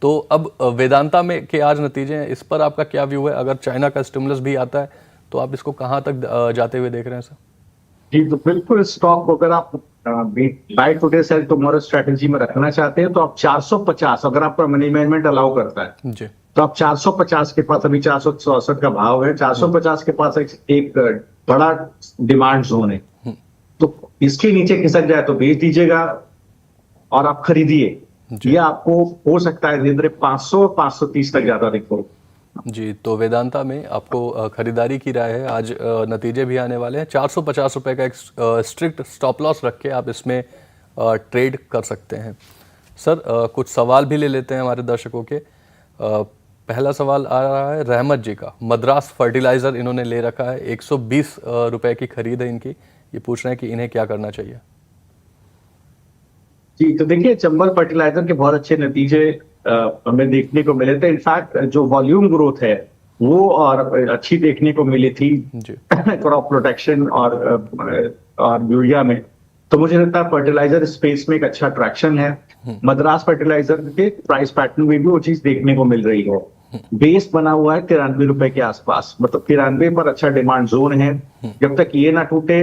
तो अब वेदांता में के आज नतीजे हैं, इस पर आपका क्या व्यू है? अगर चाइना का स्टिमुलस भी आता है तो आप इसको कहाँ तक जाते हुए देख रहे हैं सर? जी, तो बिल्कुल स्टॉक अगर आप buy today sell tomorrow strategy में रखना चाहते हैं तो आप 450, अगर आपका मनी मैनेजमेंट अलाउ करता है जी, तो आप 450 के पास, अभी 464 का भाव है, 450 के पास एक बड़ा डिमांड जोन है। तो इसके नीचे खिसक जाए तो बेच दीजिएगा और आप खरीदिए। ये आपको हो सकता है धीरे-धीरे 500-530 तक ज्यादा दिखो। जी, तो वेदांता में आपको खरीदारी की राय है। आज नतीजे भी आने वाले हैं। 450 रुपए का एक स्ट्रिक्ट स्टॉप लॉस रख के आप इसमें ट्रेड कर सकते हैं। सर कुछ सवाल भी ले लेते हैं हमारे दर्शकों के। पहला सवाल आ रहा है रहमत जी का। मद्रास फर्टिलाइज़र इन्होंने ले रखा है, 120 रुपए की खरीद है इनकी। ये पूछ रहे हैं कि इन्हें क्या करना चाहिए। जी, तो देखिए चंबल फर्टिलाइजर के बहुत अच्छे नतीजे हमें देखने को मिले थे। इनफैक्ट जो वॉल्यूम ग्रोथ है वो और अच्छी देखने को मिली थी क्रॉप प्रोटेक्शन और यूरिया में। तो मुझे लगता है फर्टिलाइजर स्पेस में एक अच्छा ट्रैक्शन है। मद्रास फर्टिलाइजर के प्राइस पैटर्न में भी वो चीज देखने को मिल रही है। बेस बना हुआ है 93 रुपए के आसपास, मतलब 93 पर अच्छा डिमांड जोन है। जब तक ये ना टूटे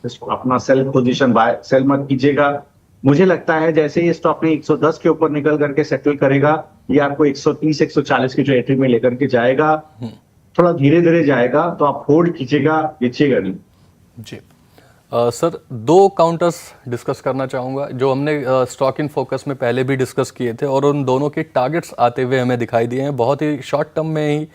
अपना सेल पोजीशन बाय सेल मत कीजिएगा। मुझे लगता है जैसे ये स्टॉक ने 110 के ऊपर निकल करके सेटल करेगा, ये आपको 130-140 की जो एंट्री में लेकर के जाएगा। थोड़ा धीरे धीरे जाएगा तो आप होल्ड कीजिएगा, बेचिएगा नहीं। जी सर, दो काउंटर्स डिस्कस करना चाहूँगा जो हमने स्टॉक इन फोकस में पहले भी डिस्कस किए थे और उन दोनों के टारगेट्स आते हुए हमें दिखाई दिए हैं। बहुत ही शॉर्ट टर्म में ही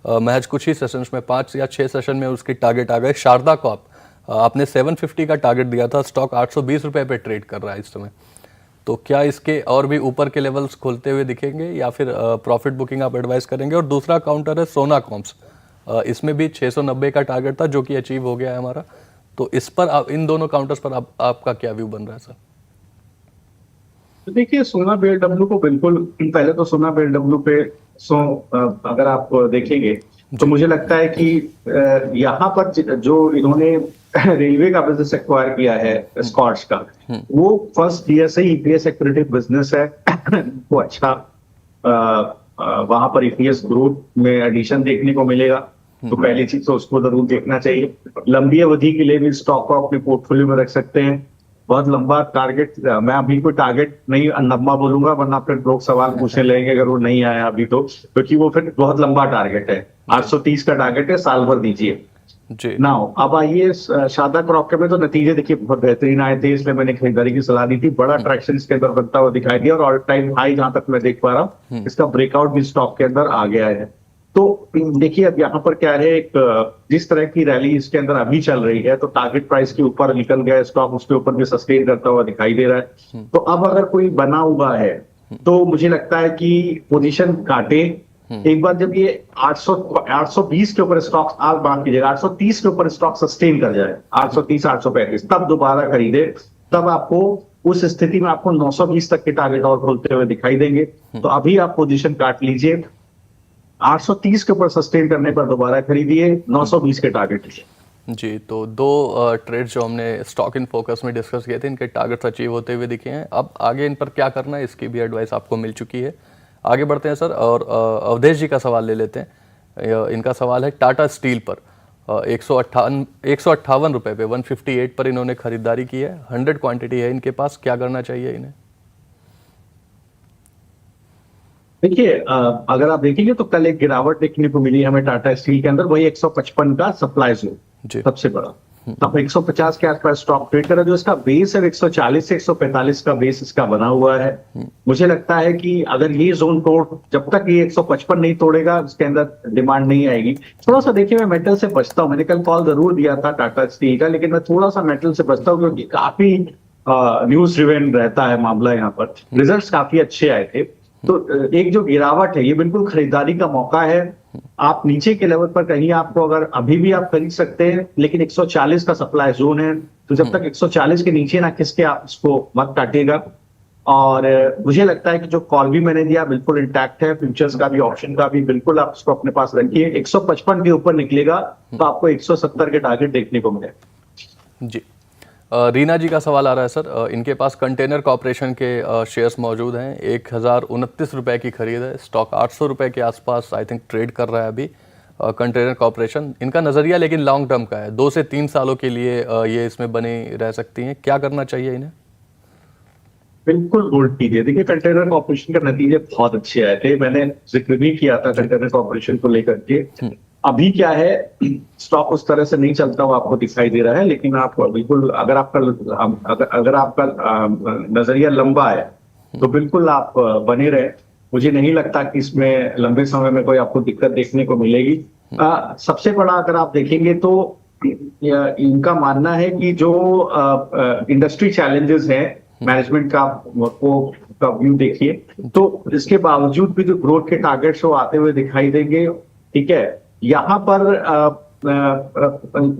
महज कुछ ही सेशंस में, 5 या 6 सेशन में उसके टारगेट आ गए। शारदा कॉप आपने 750 का टारगेट दिया था, स्टॉक 820 रुपए पे ट्रेड कर रहा है इस समय। तो क्या इसके और भी ऊपर के लेवल्स खोलते हुए दिखेंगे या फिर प्रॉफिट बुकिंग आप एडवाइस करेंगे? और दूसरा काउंटर है सोना कॉम्स, इसमें भी 690 का टारगेट था जो कि अचीव हो गया है हमारा। तो इस पर इन दोनों काउंटर्स पर आपका क्या व्यू बन रहा है सर? तो देखिए सोना BLW को बिल्कुल, पहले तो सोना BLW पे अगर आप देखेंगे तो मुझे लगता है कि यहाँ पर जो इन्होंने रेलवे का बिजनेस एक्वायर किया है स्कॉट्स का, वो फर्स्ट ईयर से EPS एक्रेडिट बिजनेस है। वो अच्छा वहां पर EPS ग्रोथ में एडिशन देखने को मिलेगा। तो पहली चीज तो उसको जरूर देखना चाहिए। लंबी अवधि के लिए भी स्टॉक को अपने पोर्टफोलियो में रख सकते हैं। बहुत लंबा टारगेट, मैं अभी कोई टारगेट नहीं लंबा बोलूंगा वरना फिर लोग सवाल पूछने लगेंगे अगर वो नहीं आया अभी तो, क्योंकि वो फिर बहुत लंबा टारगेट है। 830 का टारगेट है, साल भर दीजिए। जी ना हो। अब आइए शारदा क्रॉप के में तो नतीजे देखिए बहुत बेहतरीन आए थे, इसलिए मैंने खरीदारी की सलाह दी थी। बड़ा ट्रैक्शन इसके अंदर बनता हुआ दिखाई दिया और ऑल टाइम हाई जहां तक मैं देख पा रहा हूँ इसका ब्रेकआउट भी स्टॉक के अंदर आ गया है। तो देखिए अब यहाँ पर क्या है, एक जिस तरह की रैली इसके अंदर अभी चल रही है तो टारगेट प्राइस के ऊपर निकल गया स्टॉक, उसके ऊपर भी सस्टेन करता हुआ दिखाई दे रहा है। तो अब अगर कोई बना हुआ है तो मुझे लगता है कि पोजीशन काटे। एक बार जब ये 800 820 के ऊपर स्टॉक, आप बात कीजिएगा 830 के ऊपर स्टॉक सस्टेन कर जाए, 830 835 तब दोबारा खरीदे। तब आपको उस स्थिति में आपको 920 तक के टारगेट और खोलते हुए दिखाई देंगे। तो अभी आप पोजीशन काट लीजिए, 830 के ऊपर सस्टेन करने पर दोबारा खरीदिए, 920 के टारगेट लीजिए। जी। तो दो ट्रेड जो हमने स्टॉक इन फोकस में डिस्कस किए थे, इनके टारगेट्स अचीव होते हुए दिखे हैं। अब आगे इन पर क्या करना है इसकी भी एडवाइस आपको मिल चुकी है। आगे बढ़ते हैं सर, और अवधेश जी का सवाल ले लेते हैं। इनका सवाल है टाटा स्टील पर 158 रुपये पे 158 पर इन्होंने खरीदारी की है, 100 क्वांटिटी है इनके पास, क्या करना चाहिए इन्हें? देखिए अगर आप देखेंगे तो कल एक गिरावट देखने को मिली हमें टाटा स्टील के अंदर, वही 155 का सप्लाई जोन जी। सबसे बड़ा। तब 150 के आसपास स्टॉक ट्रेड करा, जो इसका बेस है 140 से 145 का बेस इसका बना हुआ है। मुझे लगता है कि अगर ये जोन तोड़, जब तक ये 155 नहीं तोड़ेगा उसके अंदर डिमांड नहीं आएगी। थोड़ा सा देखिए, मैं मेटल से बचता हूँ, मैंने कल कॉल जरूर दिया था टाटा स्टील का, लेकिन मैं थोड़ा सा मेटल से बचता हूँ क्योंकि काफी न्यूज ड्रिवेन रहता है मामला यहाँ पर। रिजल्ट्स काफी अच्छे आए थे, तो एक जो गिरावट है ये बिल्कुल खरीदारी का मौका है। आप नीचे के लेवल पर कहीं आपको अगर अभी भी आप खरीद सकते हैं, लेकिन 140 का सप्लाई जोन है, तो जब तक 140 के नीचे ना खिसके आप इसको मत काटिएगा। और मुझे लगता है कि जो कॉल भी मैंने दिया बिल्कुल इंटैक्ट है, फ्यूचर्स का भी ऑप्शन का भी बिल्कुल आप इसको अपने पास रखिए। 155 के ऊपर निकलेगा तो आपको 170 के टारगेट देखने को मिलेगा। जी। रीना जी का सवाल आ रहा है सर, इनके पास कंटेनर कॉर्पोरेशन के शेयर्स मौजूद हैं, 1029 रुपये की खरीद है, स्टॉक 800 रुपये के आसपास आई थिंक ट्रेड कर रहा है अभी कंटेनर कॉर्पोरेशन। इनका नज़रिया लेकिन लॉन्ग टर्म का है, 2 से 3 सालों के लिए ये इसमें बने रह सकती हैं, क्या करना चाहिए इन्हें? बिल्कुल होल्ड कीजिए। देखिए कंटेनर कॉर्पोरेशन के नतीजे बहुत अच्छे आए थे, मैंने जिक्र भी किया था कंटेनर कॉर्पोरेशन को लेकर के। अभी क्या है, स्टॉक उस तरह से नहीं चलता हुआ आपको दिखाई दे रहा है, लेकिन आप बिल्कुल अगर आपका नजरिया लंबा है तो बिल्कुल आप बने रहे। मुझे नहीं लगता कि इसमें लंबे समय में कोई आपको दिक्कत देखने को मिलेगी। सबसे बड़ा अगर आप देखेंगे तो इनका मानना है कि जो इंडस्ट्री चैलेंजेस हैं, मैनेजमेंट का व्यू देखिए, तो इसके बावजूद भी जो ग्रोथ के टारगेट्स वो आते हुए दिखाई देंगे। ठीक है, यहाँ पर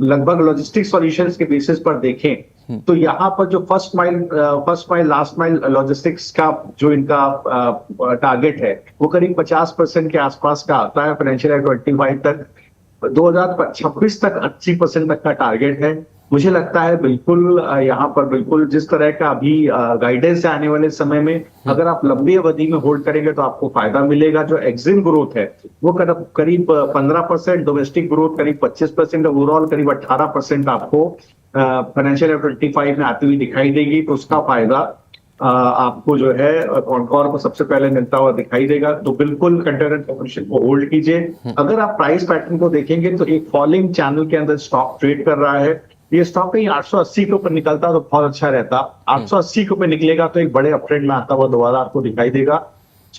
लगभग लॉजिस्टिक सॉल्यूशंस के बेसिस पर देखें तो यहाँ पर जो first mile last mile logistics का जो इनका टारगेट है वो करीब 50% के आसपास का आता है फाइनेंशियल ईयर 25 तक। 2026 तक 80% तक का टारगेट है। मुझे लगता है बिल्कुल यहाँ पर बिल्कुल जिस तरह का अभी गाइडेंस है आने वाले समय में, अगर आप लंबी अवधि में होल्ड करेंगे तो आपको फायदा मिलेगा। जो एग्जिम ग्रोथ है वो करीब 15%, डोमेस्टिक ग्रोथ करीब 25%, ओवरऑल करीब 18% आपको फाइनेंशियल ईयर 25 में आती हुई दिखाई देगी। तो उसका फायदा आपको जो है कॉनकॉर को सबसे पहले मिलता हुआ दिखाई देगा। तो बिल्कुल कंटेनर कॉर्पोरेशन को होल्ड कीजिए। अगर आप प्राइस पैटर्न को देखेंगे तो एक फॉलिंग चैनल के अंदर स्टॉक ट्रेड कर रहा है। ये स्टॉक कहीं 880 के ऊपर निकलता तो बहुत अच्छा रहता। 880 के ऊपर निकलेगा तो एक बड़े अपट्रेंड में आता हुआ दोबारा आपको दिखाई देगा।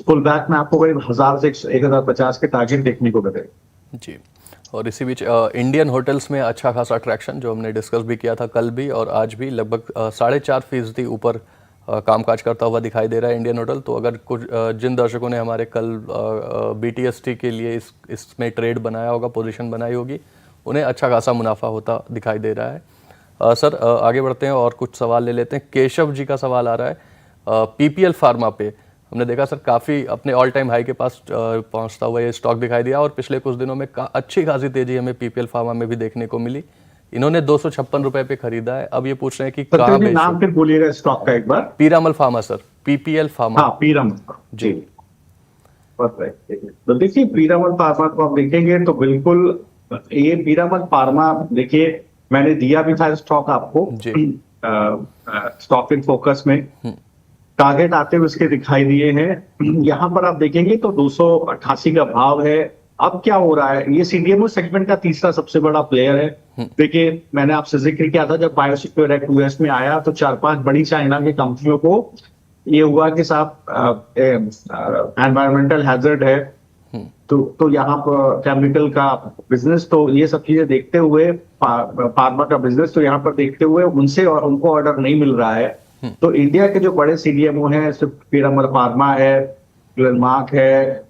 पुल बैक में आपको करीब 1000 से 1050 के टारगेट देखने को मिलेगा। जी। और इसी बीच इंडियन होटल्स में अच्छा खासा अट्रैक्शन जो हमने डिस्कस भी किया था कल भी और आज भी, लगभग 4.5% ऊपर कामकाज करता हुआ दिखाई दे रहा है इंडियन होटल। तो अगर कुछ जिन दर्शकों ने हमारे कल BTST के लिए इसमें ट्रेड बनाया होगा, पोजीशन बनाई होगी, उन्हें अच्छा खासा मुनाफा होता दिखाई दे रहा है। सर आगे बढ़ते हैं और कुछ सवाल ले लेते हैं। केशव जी का सवाल आ रहा है PPL फार्मा पे। हमने देखा सर काफ़ी अपने ऑल टाइम हाई के पास पहुंचता हुआ ये स्टॉक दिखाई दिया और पिछले कुछ दिनों में अच्छी खासी तेजी हमें PPL फार्मा में भी देखने को मिली। इन्होंने 256 रुपए पे खरीदा है। अब ये पूछ रहे हैं कि कहाँ बेचें? नाम फिर बोलिएगा स्टॉक का एक बार। Piramal pharma sir, PPL pharma. हाँ पीरामल जी, तो देखिए पीरामल फार्मा को आप देखेंगे तो बिल्कुल ये पीरामल फार्मा, देखिए मैंने दिया भी था स्टॉक आपको स्टॉक इन फोकस में, टारगेट आते हुए उसके दिखाई दिए हैं। यहाँ पर आप देखेंगे तो 288 का भाव है। अब क्या हो रहा है, ये सीडीएमओ सेगमेंट का तीसरा सबसे बड़ा प्लेयर है। देखिए, मैंने आपसे जिक्र किया था जब बायोसिक्योर एक्ट यूएस में आया तो 4-5 बड़ी चाइना की कंपनियों को ये हुआ कि साहब एनवायरमेंटल हैजर्ड है, तो यहाँ पर केमिकल का बिजनेस, तो ये सब चीजें देखते हुए फार्मा का बिजनेस, तो यहाँ पर देखते हुए उनसे और उनको ऑर्डर नहीं मिल रहा है। तो इंडिया के जो बड़े सीडीएमओ हैं, पीरामल फार्मा है, ग्लेनमार्क है,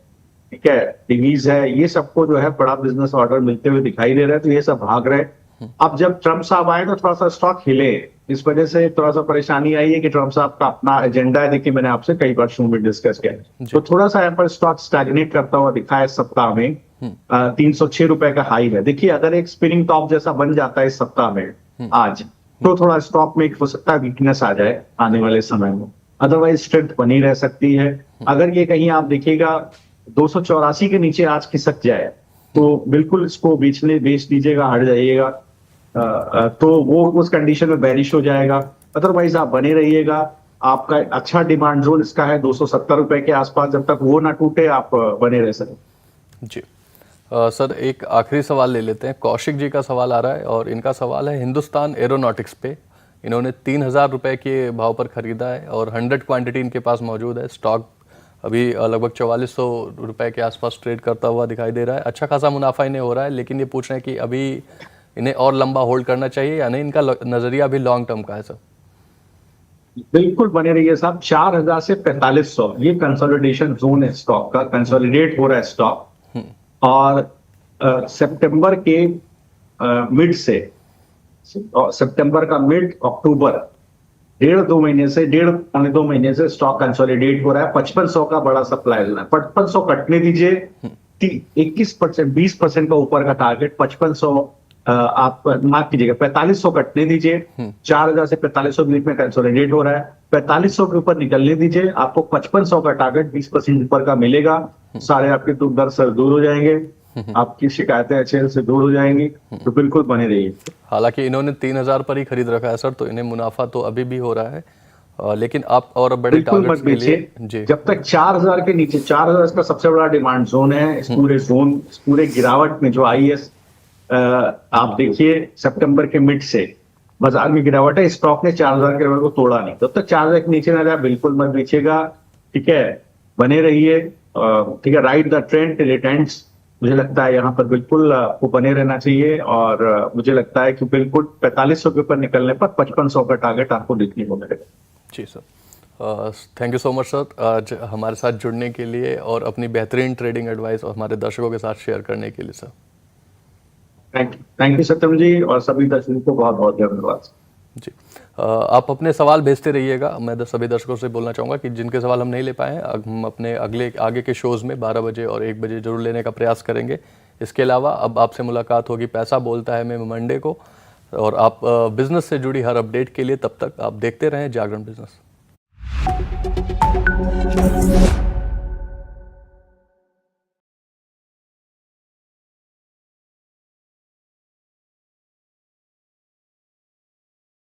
ठीक है, डिवीज है, ये सबको जो है बड़ा बिजनेस ऑर्डर मिलते हुए दिखाई दे रहा है, तो ये सब भाग रहे हैं। अब जब ट्रम्प साहब आए तो थोड़ा सा स्टॉक हिले, इस वजह से थोड़ा सा परेशानी आई है कि ट्रम्प साहब का अपना एजेंडा है। देखिए, मैंने आपसे कई बार शो में डिस्कस किया, तो थोड़ा सा यहाँ पर स्टॉक स्टैग्नेट करता हुआ दिखा है इस सप्ताह में। 306 रुपए का हाई है। देखिए, अगर एक स्पिनिंग टॉप जैसा बन जाता है इस सप्ताह में आज, तो थोड़ा स्टॉक में एक हो सकता है वीकनेस आ जाए आने वाले समय में, अदरवाइज स्ट्रेंथ बनी रह सकती है। अगर ये कहीं आप देखिएगा 284 के नीचे आज खिसक जाए तो बिल्कुल इसको बेच दीजिएगा, हट जाइएगा, तो वो उस कंडीशन में बेरिश हो जाएगा। अदरवाइज आप बने रहिएगा, आपका अच्छा डिमांड जोन इसका है 270 रुपए के आसपास, जब तक वो ना टूटे आप बने रह सकते। जी सर, एक आखिरी सवाल ले लेते हैं। कौशिक जी का सवाल आ रहा है और इनका सवाल है हिंदुस्तान एरोनॉटिक्स पे। इन्होंने 3000 रुपए के भाव पर खरीदा है और 100 क्वांटिटी इनके पास मौजूद है। स्टॉक अभी लगभग 4400 रुपए के आसपास ट्रेड करता हुआ दिखाई दे रहा है। अच्छा खासा मुनाफा इन्हें हो रहा है, लेकिन ये पूछ रहे हैं कि अभी इन्हें और लंबा होल्ड करना चाहिए या नहीं। इनका नजरिया अभी लॉन्ग टर्म का है सर। बिल्कुल बने रहिए साहब, 4000 से 4500 ये कंसोलिडेशन जोन है स्टॉक का, कंसोलिडेट हो रहा है स्टॉक। और सितंबर के मिड से, सितंबर का मिड अक्टूबर, 1.5-2 महीने से स्टॉक कंसोलिडेट हो रहा है। 5500 का बड़ा सप्लाई जोन है, 5500 कटने दीजिए। 21%, 20% का ऊपर का टारगेट 5500, आप माफ कीजिएगा 4500 कटने दीजिए। 4000 से 4500 बीच में कंसोलिडेट हो रहा है, 4500 के ऊपर निकलने दीजिए, आपको 5500 का टारगेट 20% ऊपर का मिलेगा। सारे आपके दुख दर्द से दूर हो जाएंगे, आपकी शिकायतें अच्छे से दूर हो जाएंगी, तो बिल्कुल बने रहिए। हालांकि इन्होंने 3000 पर ही खरीद रखा है सर, तो इन्हें मुनाफा तो अभी भी हो रहा है, लेकिन आप और बड़े टारगेट्स के लिए जी, जब तक 4000 के नीचे, 4000 इसका सबसे बड़ा डिमांड जोन है। इस पूरे गिरावट में जो आई है, आप देखिए सितंबर के मिड से बाजार में गिरावट है, स्टॉक ने 4000 के लेवल को तोड़ा नहीं। जब तक 4000 के नीचे ना जाए बिल्कुल मत बेचिएगा, ठीक है, बने रहिए, ठीक है, ride the trend till it ends. मुझे लगता है यहाँ पर बिल्कुल आपको बने रहना चाहिए, और मुझे लगता है कि बिल्कुल 4500 के ऊपर निकलने पर 5500 का टारगेट आपको देखने को मिलेगा। जी sir, thank you so much sir, आज हमारे साथ जुड़ने के लिए और अपनी बेहतरीन ट्रेडिंग एडवाइस और हमारे दर्शकों के साथ शेयर करने के लिए सर। थैंक यू सत्यम जी, और सभी दर्शकों को बहुत बहुत धन्यवाद जी। आप अपने सवाल भेजते रहिएगा। मैं सभी दर्शकों से बोलना चाहूँगा कि जिनके सवाल हम नहीं ले पाए हैं, हम अपने आगे के शोज़ में 12 बजे और 1 बजे जरूर लेने का प्रयास करेंगे। इसके अलावा अब आपसे मुलाकात होगी पैसा बोलता है में मंडे को, और आप बिजनेस से जुड़ी हर अपडेट के लिए तब तक आप देखते रहें जागरण बिजनेस।